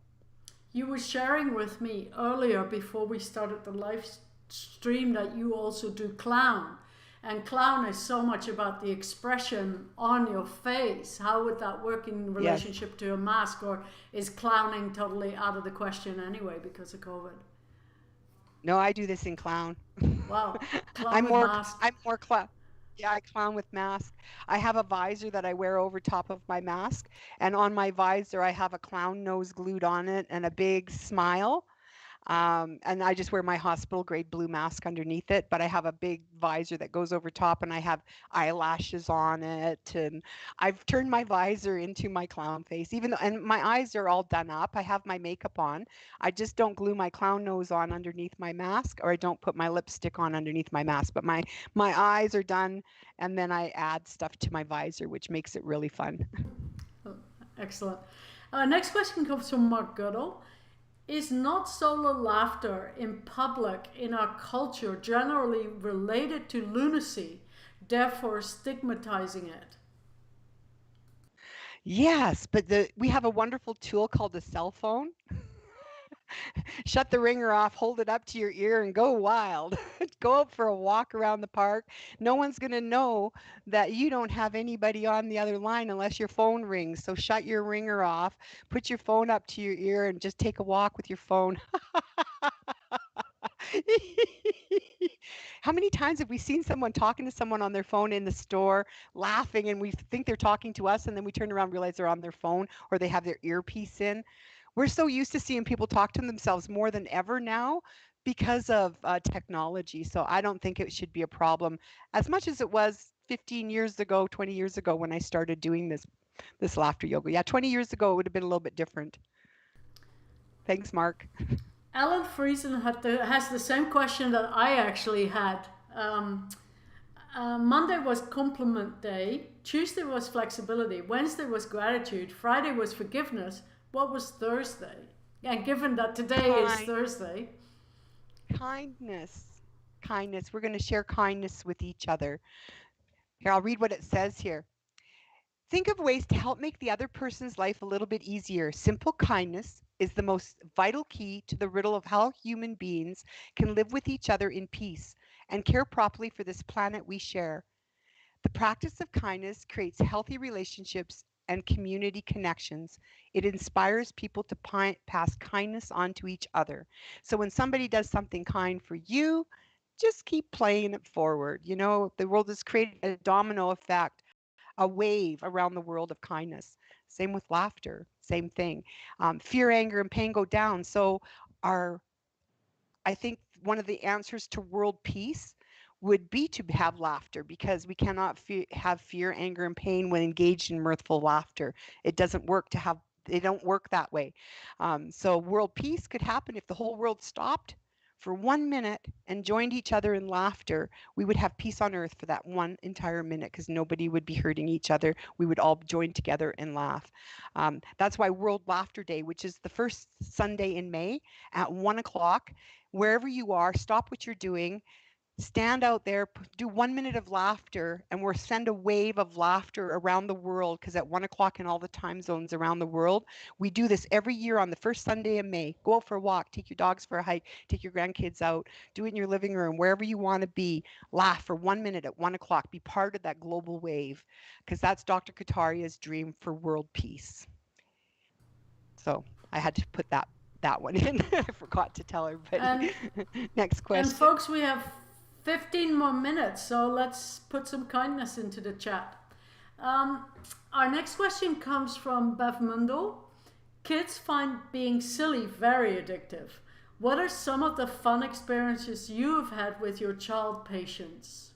You were sharing with me earlier before we started the live stream that you also do clown. And clown is so much about the expression on your face. How would that work in Yes. relationship to a mask? Or is clowning totally out of the question anyway because of COVID? No, I do this in clown. Wow, clown I'm with more mask. I'm more clown. Yeah, I clown with mask. I have a visor that I wear over top of my mask, and on my visor I have a clown nose glued on it and a big smile. And I just wear my hospital grade blue mask underneath it, but I have a big visor that goes over top and I have eyelashes on it. And I've turned my visor into my clown face, even though, and my eyes are all done up. I have my makeup on. I just don't glue my clown nose on underneath my mask, or I don't put my lipstick on underneath my mask, but my eyes are done. And then I add stuff to my visor, which makes it really fun. Oh, excellent. Next question comes from Mark Goodall. Is not solo laughter in public in our culture generally related to lunacy, therefore stigmatizing it? Yes, but we have a wonderful tool called the cell phone. Shut the ringer off, hold it up to your ear, and go wild. Go out for a walk around the park. No one's going to know that you don't have anybody on the other line unless your phone rings. So shut your ringer off, put your phone up to your ear, and just take a walk with your phone. How many times have we seen someone talking to someone on their phone in the store, laughing, and we think they're talking to us, and then we turn around and realize they're on their phone or they have their earpiece in? We're so used to seeing people talk to themselves more than ever now because of technology. So I don't think it should be a problem as much as it was 15 years ago, 20 years ago when I started doing this laughter yoga. Yeah, 20 years ago it would have been a little bit different. Thanks, Mark. Alan Friesen has the same question that I actually had. Monday was compliment day, Tuesday was flexibility, Wednesday was gratitude, Friday was forgiveness. What was Thursday? And given that today is Kind, Thursday, kindness, kindness. We're going to share kindness with each other. Here, I'll read what it says here. Think of ways to help make the other person's life a little bit easier. Simple kindness is the most vital key to the riddle of how human beings can live with each other in peace and care properly for this planet we share. The practice of kindness creates healthy relationships and community connections. It inspires people to pass kindness on to each other. So when somebody does something kind for you, just keep playing it forward. The world has created a domino effect, a wave around the world of kindness. Same with laughter, same thing. Fear, anger, and pain go down. So our I think one of the answers to world peace would be to have laughter, because we cannot have fear, anger, and pain when engaged in mirthful laughter. It doesn't work to have, they don't work that way. So world peace could happen if the whole world stopped for 1 minute and joined each other in laughter. We would have peace on earth for that one entire minute, because nobody would be hurting each other. We would all join together and laugh. That's why World Laughter Day, which is the first Sunday in May at 1 o'clock, wherever you are, stop what you're doing, stand out there, do 1 minute of laughter, and we'll send a wave of laughter around the world, because at 1 o'clock in all the time zones around the world, we do this every year on the first Sunday in May. Go out for a walk, take your dogs for a hike, take your grandkids out, do it in your living room, wherever you want to be. Laugh for 1 minute at 1 o'clock. Be part of that global wave, because that's Dr. Kataria's dream for world peace. So I had to put that one in. I forgot to tell everybody. and Next and question. folks, we have 15 more minutes, so let's put some kindness into the chat. Our next question comes from Bev Mundo. Kids find being silly very addictive. What are some of the fun experiences you have had with your child patients?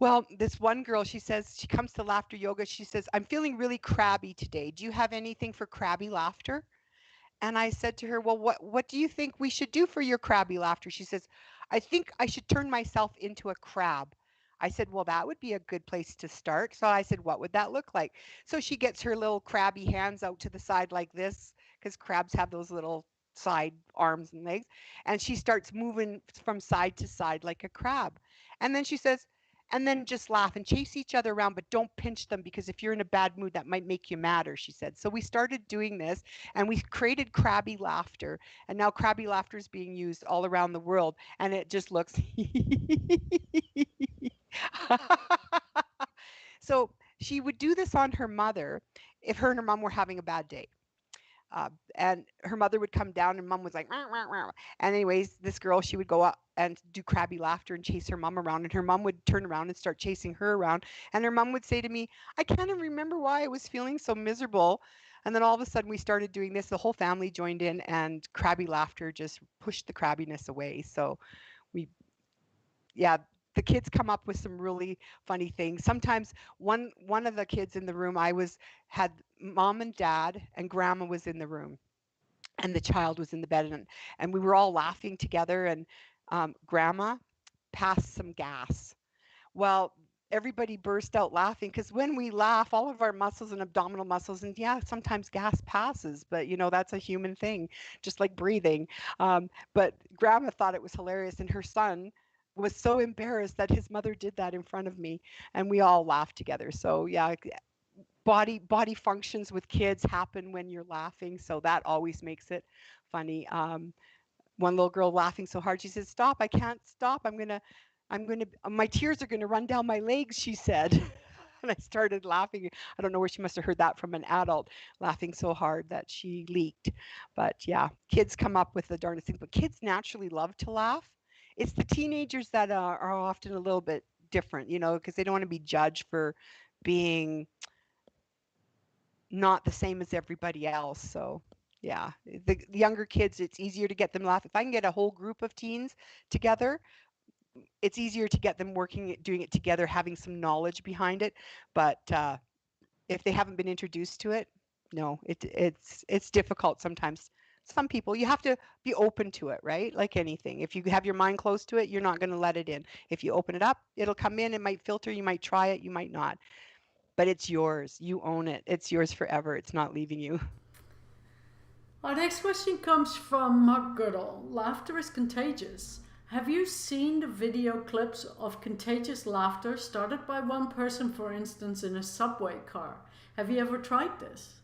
Well, this one girl, she says, she comes to laughter yoga. She says, I'm feeling really crabby today. Do you have anything for crabby laughter? And I said to her, well, what do you think we should do for your crabby laughter? She says, I think I should turn myself into a crab. I said, well, that would be a good place to start. So I said, what would that look like? So she gets her little crabby hands out to the side like this, because crabs have those little side arms and legs. And she starts moving from side to side like a crab. And then she says, and then just laugh and chase each other around, but don't pinch them, because if you're in a bad mood, that might make you madder, she said. So we started doing this, and we created crabby laughter. And now crabby laughter is being used all around the world, and it just looks. So she would do this on her mother if her and her mom were having a bad day. And her mother would come down, and mom was like, "Meow, meow, meow." And anyways, this girl, she would go up and do crabby laughter and chase her mom around, and her mom would turn around and start chasing her around. And her mom would say to me, I can't even remember why I was feeling so miserable. And then all of a sudden we started doing this. The whole family joined in, and crabby laughter just pushed the crabbiness away. So we, yeah, the kids come up with some really funny things. Sometimes one of the kids in the room, I was had mom and dad and grandma was in the room, and the child was in the bed, and we were all laughing together, and grandma passed some gas. Well, everybody burst out laughing, because when we laugh, all of our muscles and abdominal muscles, and yeah, sometimes gas passes, but that's a human thing, just like breathing. But grandma thought it was hilarious, and her son was so embarrassed that his mother did that in front of me, and we all laughed together. So yeah, body functions with kids happen when you're laughing, so that always makes it funny. One little girl laughing so hard, she said, stop, I can't stop, I'm gonna my tears are gonna run down my legs, she said. And I started laughing. I don't know where she must have heard that from an adult, laughing so hard that she leaked. But yeah, kids come up with the darndest things, but kids naturally love to laugh. It's the teenagers that are often a little bit different, because they don't want to be judged for being not the same as everybody else. So yeah, the younger kids, it's easier to get them laugh. If I can get a whole group of teens together, it's easier to get them doing it together, having some knowledge behind it. But if they haven't been introduced to it, no, it's difficult sometimes. Some people, you have to be open to it, right? Like anything, if you have your mind closed to it, you're not going to let it in. If you open it up, it'll come in. It might filter, you might try it, you might not, but it's yours. You own it. It's yours forever. It's not leaving you. Our next question comes from Mark Goodall. Laughter is contagious. Have you seen the video clips of contagious laughter started by one person, for instance, in a subway car? Have you ever tried this?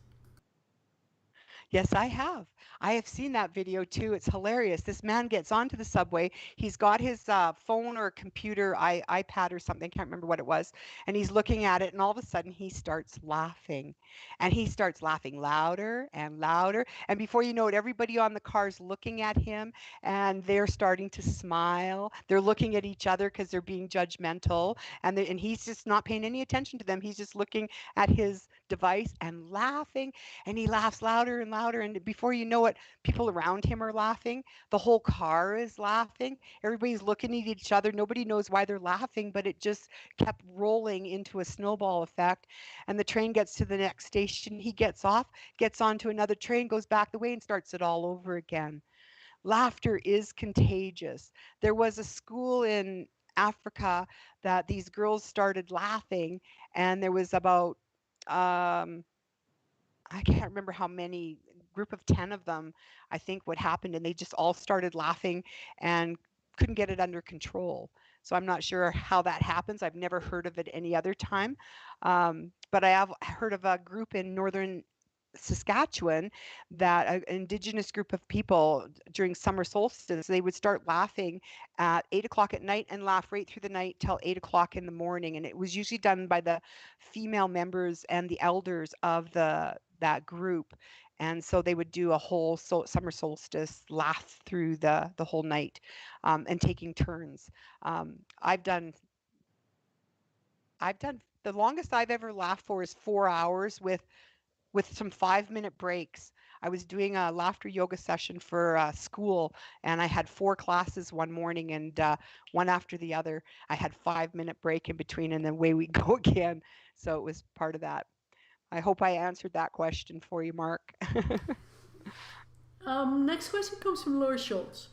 Yes, I have. I have seen that video too. It's hilarious. This man gets onto the subway. He's got his phone or computer, iPad or something. I can't remember what it was. And he's looking at it, and all of a sudden he starts laughing. And he starts laughing louder and louder. And before you know it, everybody on the car's looking at him, and they're starting to smile. They're looking at each other because they're being judgmental. And he's just not paying any attention to them. He's just looking at his device and laughing, and he laughs louder and louder, and before you know it, people around him are laughing, the whole car is laughing, everybody's looking at each other, nobody knows why they're laughing, but it just kept rolling into a snowball effect. And the train gets to the next station, he gets off, gets onto another train, goes back the way, and starts it all over again. Laughter is contagious. There was a school in Africa that these girls started laughing, and there was about um I can't remember how many, group of 10 of them, I think what happened, and they just all started laughing and couldn't get it under control. So I'm not sure how that happens. I've never heard of it any other time. But I have heard of a group in northern Saskatchewan, that an indigenous group of people during summer solstice, they would start laughing at 8 o'clock at night and laugh right through the night till 8 o'clock in the morning. And it was usually done by the female members and the elders of that group. And so they would do a whole summer solstice laugh through the whole night, and taking turns. Um, I've done I've done the longest I've ever laughed for is 4 hours with some 5-minute breaks. I was doing a laughter yoga session for school, and I had 4 classes one morning, and one after the other. I had 5 minute break in between, and then away we go again. So it was part of that. I hope I answered that question for you, Mark. Next question comes from Laurie Schultz.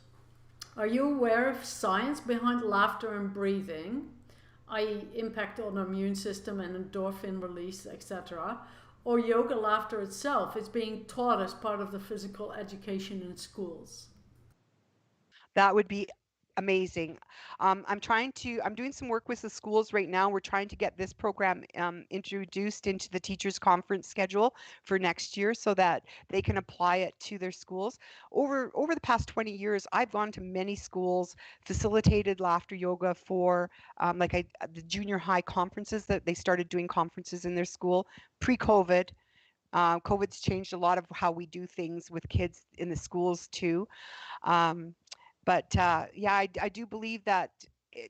Are you aware of science behind laughter and breathing, i.e., impact on our immune system and endorphin release, etc., or yoga laughter itself is being taught as part of the physical education in schools? That would be amazing. I'm doing some work with the schools right now. We're trying to get this program introduced into the teachers conference schedule for next year so that they can apply it to their schools. Over the past 20 years, I've gone to many schools, facilitated laughter yoga for the junior high conferences that they started doing conferences in their school pre-COVID. COVID's changed a lot of how we do things with kids in the schools too. Um, but yeah, I do believe that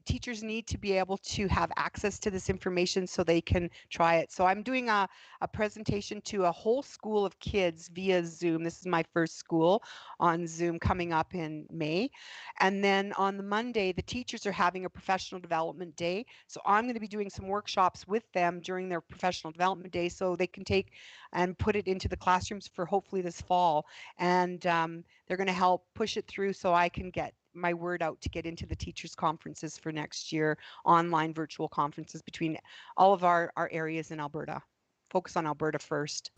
teachers need to be able to have access to this information so they can try it. So I'm doing a presentation to a whole school of kids via Zoom. This is my first school on Zoom coming up in May. And then on the Monday, the teachers are having a professional development day. So I'm going to be doing some workshops with them during their professional development day so they can take and put it into the classrooms for hopefully this fall. And they're going to help push it through so I can get my word out to get into the teachers conferences for next year, online virtual conferences between all of our areas in Alberta. Focus on Alberta first.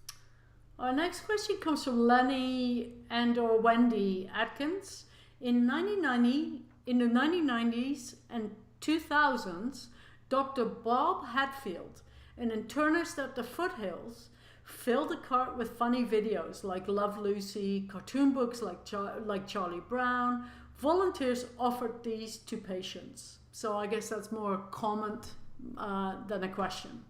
Our next question comes from Lenny and or Wendy Atkins. In the 1990s and 2000s, Dr. Bob Hadfield, an internist at the Foothills, filled the cart with funny videos like Love Lucy, cartoon books like Charlie Brown. Volunteers offered these to patients. So I guess that's more a comment than a question.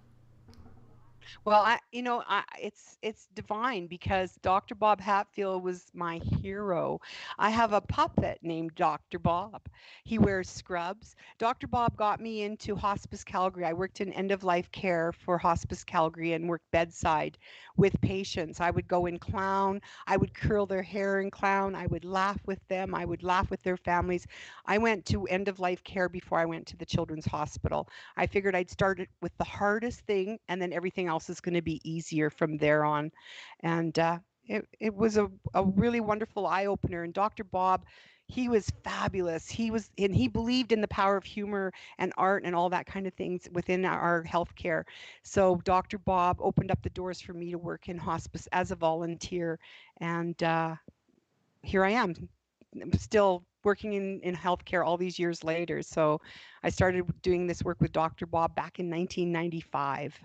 Well, it's divine because Dr. Bob Hatfield was my hero. I have a puppet named Dr. Bob. He wears scrubs. Dr. Bob got me into Hospice Calgary. I worked in end of life care for Hospice Calgary and worked bedside with patients. I would go and clown. I would curl their hair and clown. I would laugh with them. I would laugh with their families. I went to end of life care before I went to the Children's Hospital. I figured I'd start it with the hardest thing and then everything else is going to be easier from there on. And it was a really wonderful eye opener. And Dr. Bob, he was fabulous. He believed in the power of humor and art and all that kind of things within our healthcare. So Dr. Bob opened up the doors for me to work in hospice as a volunteer. And here I am, still working in healthcare all these years later. So I started doing this work with Dr. Bob back in 1995.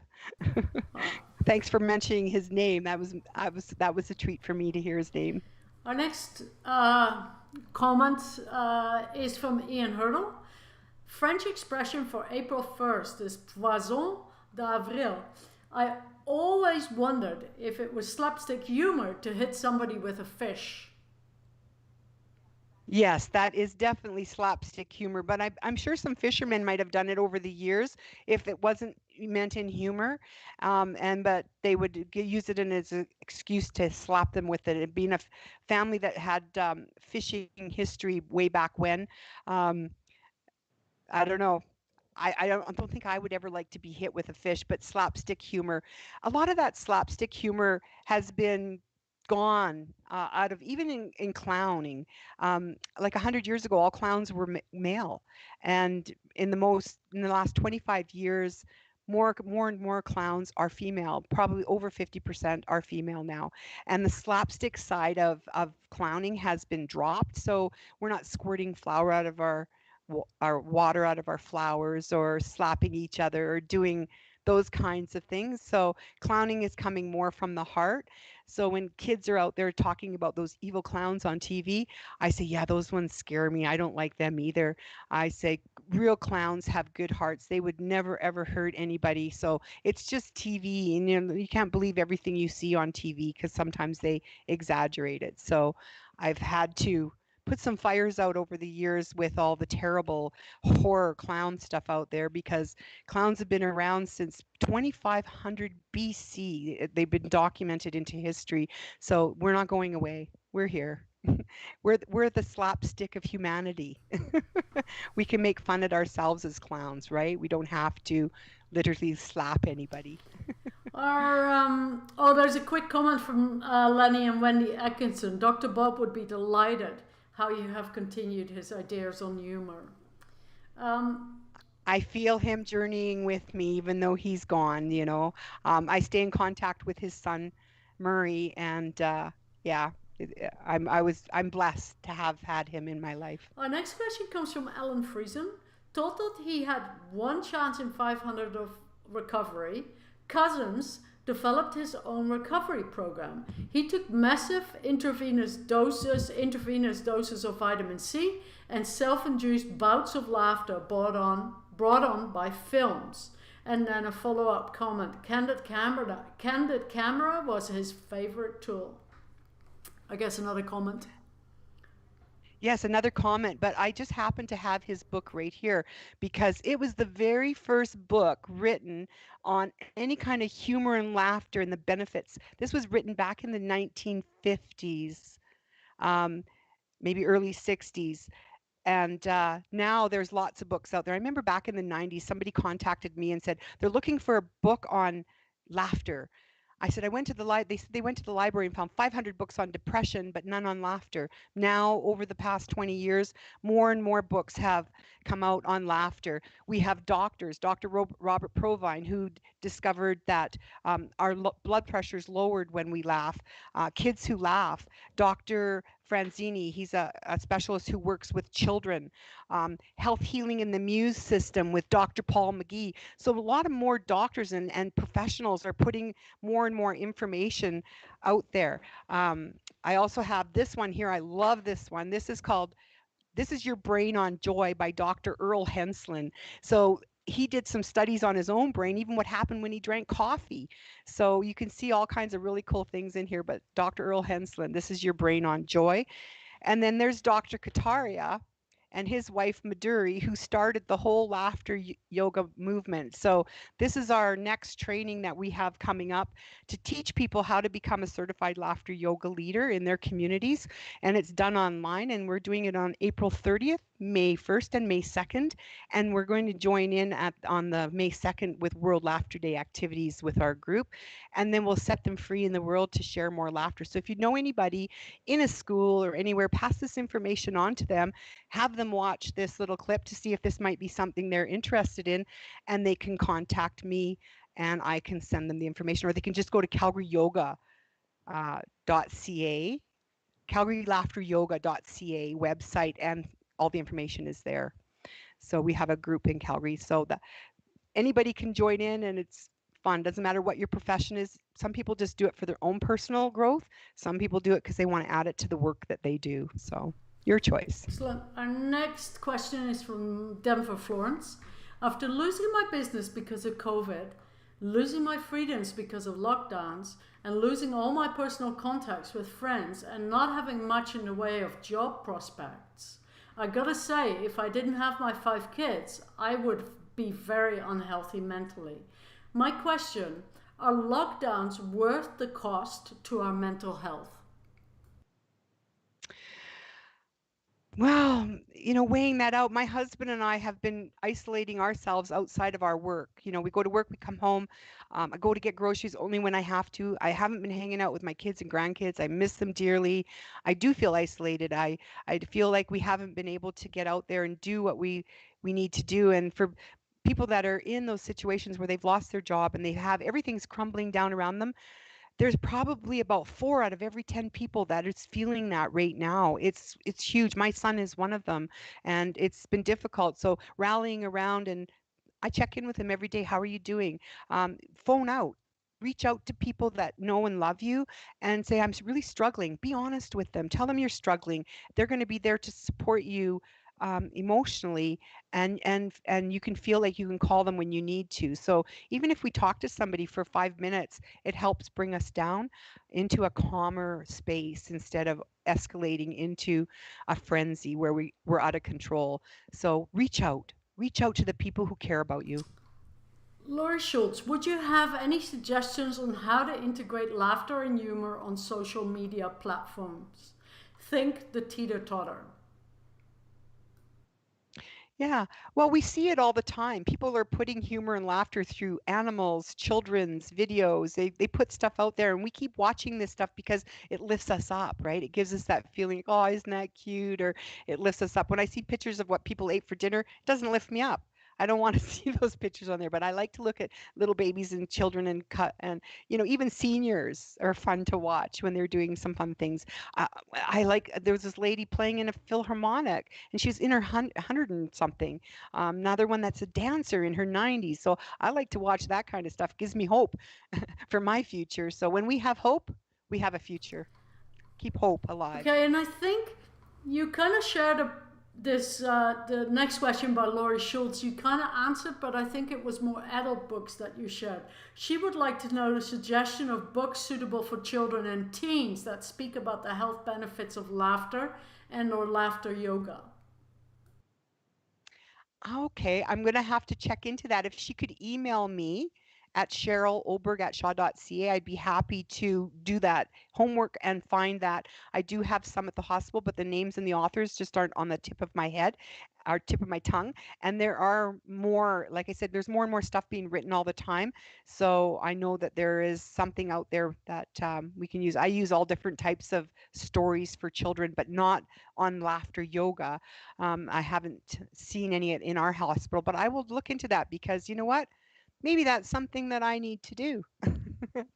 Thanks for mentioning his name. That was a treat for me to hear his name. Our next comment is from Ian Hurdle. French expression for April 1st is Poisson d'Avril. I always wondered if it was slapstick humor to hit somebody with a fish. Yes, that is definitely slapstick humor, but I'm sure some fishermen might have done it over the years if it wasn't meant in humor, but they would use it as an excuse to slap them with it. And being a family that had fishing history way back when, I don't know. I don't think I would ever like to be hit with a fish, but slapstick humor, a lot of that slapstick humor has been gone out of even in clowning. Like 100 years ago, all clowns were male, and in the last 25 years, more and more clowns are female. Probably over 50% are female now, and the slapstick side of clowning has been dropped. So we're not squirting flour out of our water out of our flowers or slapping each other or doing those kinds of things. So clowning is coming more from the heart. So when kids are out there talking about those evil clowns on TV, I say, yeah, those ones scare me. I don't like them either. I say real clowns have good hearts. They would never ever hurt anybody. So it's just TV, and you can't believe everything you see on TV because sometimes they exaggerate it. So I've had to put some fires out over the years with all the terrible horror clown stuff out there, because clowns have been around since 2500 BC. They've been documented into history. So we're not going away. We're here. We're the slapstick of humanity. We can make fun at ourselves as clowns, right? We don't have to literally slap anybody. There's a quick comment from Lenny and Wendy Atkinson. Dr. Bob would be delighted how you have continued his ideas on humor. I feel him journeying with me, even though he's gone. I stay in contact with his son, Murray, and yeah, I'm blessed to have had him in my life. Our next question comes from Alan Friesen. Told that he had one chance in 500 of recovery. Cousins developed his own recovery program. He took massive intravenous doses of vitamin C, and self-induced bouts of laughter brought on by films. And then a follow-up comment. Candid camera was his favorite tool. I guess another comment. Yes, another comment, but I just happen to have his book right here because it was the very first book written on any kind of humor and laughter and the benefits. This was written back in the 1950s, maybe early 60s. And now there's lots of books out there. I remember back in the 90s, somebody contacted me and said they're looking for a book on laughter. I said, they said they went to the library and found 500 books on depression, but none on laughter. Now, over the past 20 years, more and more books have come out on laughter. We have doctors, Dr. Robert Provine, who discovered that our blood pressure is lowered when we laugh. Kids who laugh. Dr. Franzini, he's a specialist who works with children. Health healing in the Muse system with Dr. Paul McGee. So a lot of more doctors and professionals are putting more and more information out there. I also have this one here. I love this one. This is Your Brain on Joy by Dr. Earl Henslin. So he did some studies on his own brain, even what happened when he drank coffee. So you can see all kinds of really cool things in here. But Dr. Earl Henslin, this is Your Brain on Joy. And then there's Dr. Kataria and his wife Maduri, who started the whole laughter yoga movement. So this is our next training that we have coming up to teach people how to become a certified laughter yoga leader in their communities. And it's done online, and we're doing it on April 30th, May 1st, and May 2nd. And we're going to join in on the May 2nd with World Laughter Day activities with our group. And then we'll set them free in the world to share more laughter. So if you know anybody in a school or anywhere, pass this information on to them, have them watch this little clip to see if this might be something they're interested in, and they can contact me and I can send them the information, or they can just go to calgaryyoga.ca, calgarylaughteryoga.ca website, and all the information is there. So we have a group in Calgary so that anybody can join in, and it's fun. Doesn't matter what your profession is. Some people just do it for their own personal growth. Some people do it because they want to add it to the work that they do. So your choice. Excellent. Our next question is from Denver, Florence. After losing my business because of COVID, losing my freedoms because of lockdowns, and losing all my personal contacts with friends, and not having much in the way of job prospects, I gotta say, if I didn't have my 5 kids, I would be very unhealthy mentally. My question, are lockdowns worth the cost to our mental health? Well, weighing that out, my husband and I have been isolating ourselves outside of our work. We go to work, we come home. I go to get groceries only when I have to. I haven't been hanging out with my kids and grandkids. I miss them dearly. I do feel isolated. I feel like we haven't been able to get out there and do what we need to do. And for people that are in those situations where they've lost their job and they have everything's crumbling down around them, there's probably about 4 out of every 10 people that is feeling that right now. It's huge. My son is one of them, and it's been difficult. So rallying around, and I check in with him every day. How are you doing? Phone out. Reach out to people that know and love you and say, I'm really struggling. Be honest with them. Tell them you're struggling. They're going to be there to support you emotionally, and you can feel like you can call them when you need to. So even if we talk to somebody for 5 minutes, it helps bring us down into a calmer space instead of escalating into a frenzy where we're out of control. So reach out to the people who care about you. Laurie Schultz, would you have any suggestions on how to integrate laughter and humor on social media platforms? Think the teeter totter. Yeah. Well, we see it all the time. People are putting humor and laughter through animals, children's videos. They put stuff out there and we keep watching this stuff because it lifts us up, right? It gives us that feeling, oh, isn't that cute? Or it lifts us up. When I see pictures of what people ate for dinner, it doesn't lift me up. I don't want to see those pictures on there, but I like to look at little babies and children and cut and even seniors are fun to watch when they're doing some fun things. Uh, I like there was this lady playing in a philharmonic and she's in her hundred and something. Another one that's a dancer in her 90s. So I like to watch that kind of stuff. Gives me hope for my future. So when we have hope, we have a future. Keep hope alive. Okay, and I think you kind of shared the next question by Laurie Schultz. You kind of answered, but I think it was more adult books that you shared. She would like to know the suggestion of books suitable for children and teens that speak about the health benefits of laughter and or laughter yoga. Okay, I'm gonna have to check into that. If she could email me at cheryloberg@shaw.ca, I'd be happy to do that homework and find that. I do have some at the hospital, but the names and the authors just aren't on the tip of my head or tip of my tongue. And there are more, like I said, there's more and more stuff being written all the time. So I know that there is something out there that we can use. I use all different types of stories for children, but not on laughter yoga. I haven't seen any in our hospital, but I will look into that because you know what? Maybe that's something that I need to do.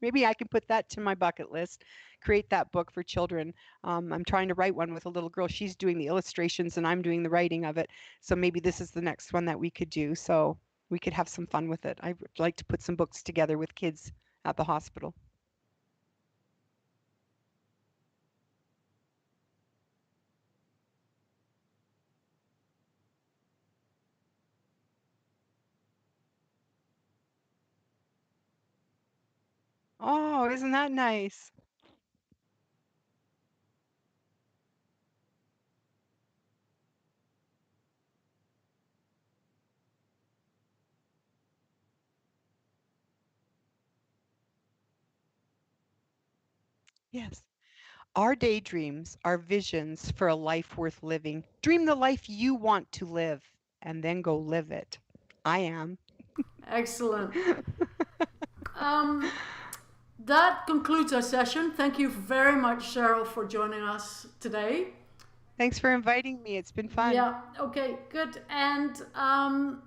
Maybe I can put that to my bucket list, create that book for children. I'm trying to write one with a little girl. She's doing the illustrations and I'm doing the writing of it. So maybe this is the next one that we could do. So we could have some fun with it. I'd like to put some books together with kids at the hospital. Oh, isn't that nice? Yes. Our daydreams are visions for a life worth living. Dream the life you want to live and then go live it. I am. Excellent. Um, that concludes our session. Thank you very much, Cheryl, for joining us today. Thanks for inviting me. It's been fun. Yeah, okay, good. And I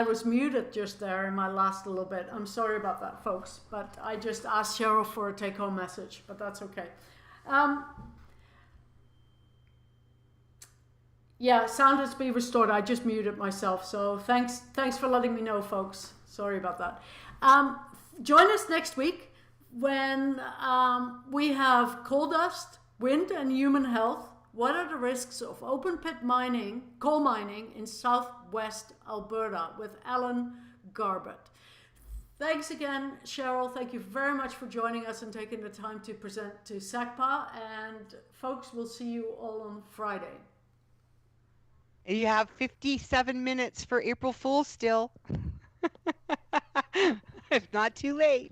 was muted just there in my last little bit. I'm sorry about that, folks. But I just asked Cheryl for a take home message, but that's okay. Um, yeah, sound has been restored. I just muted myself. So thanks for letting me know, folks. Sorry about that. Join us next week when we have coal dust, wind, and human health. What are the risks of open pit mining, coal mining in southwest Alberta with Alan Garbett? Thanks again, Cheryl. Thank you very much for joining us and taking the time to present to SACPA. And folks, we'll see you all on Friday. You have 57 minutes for April Fool's still. If not too late.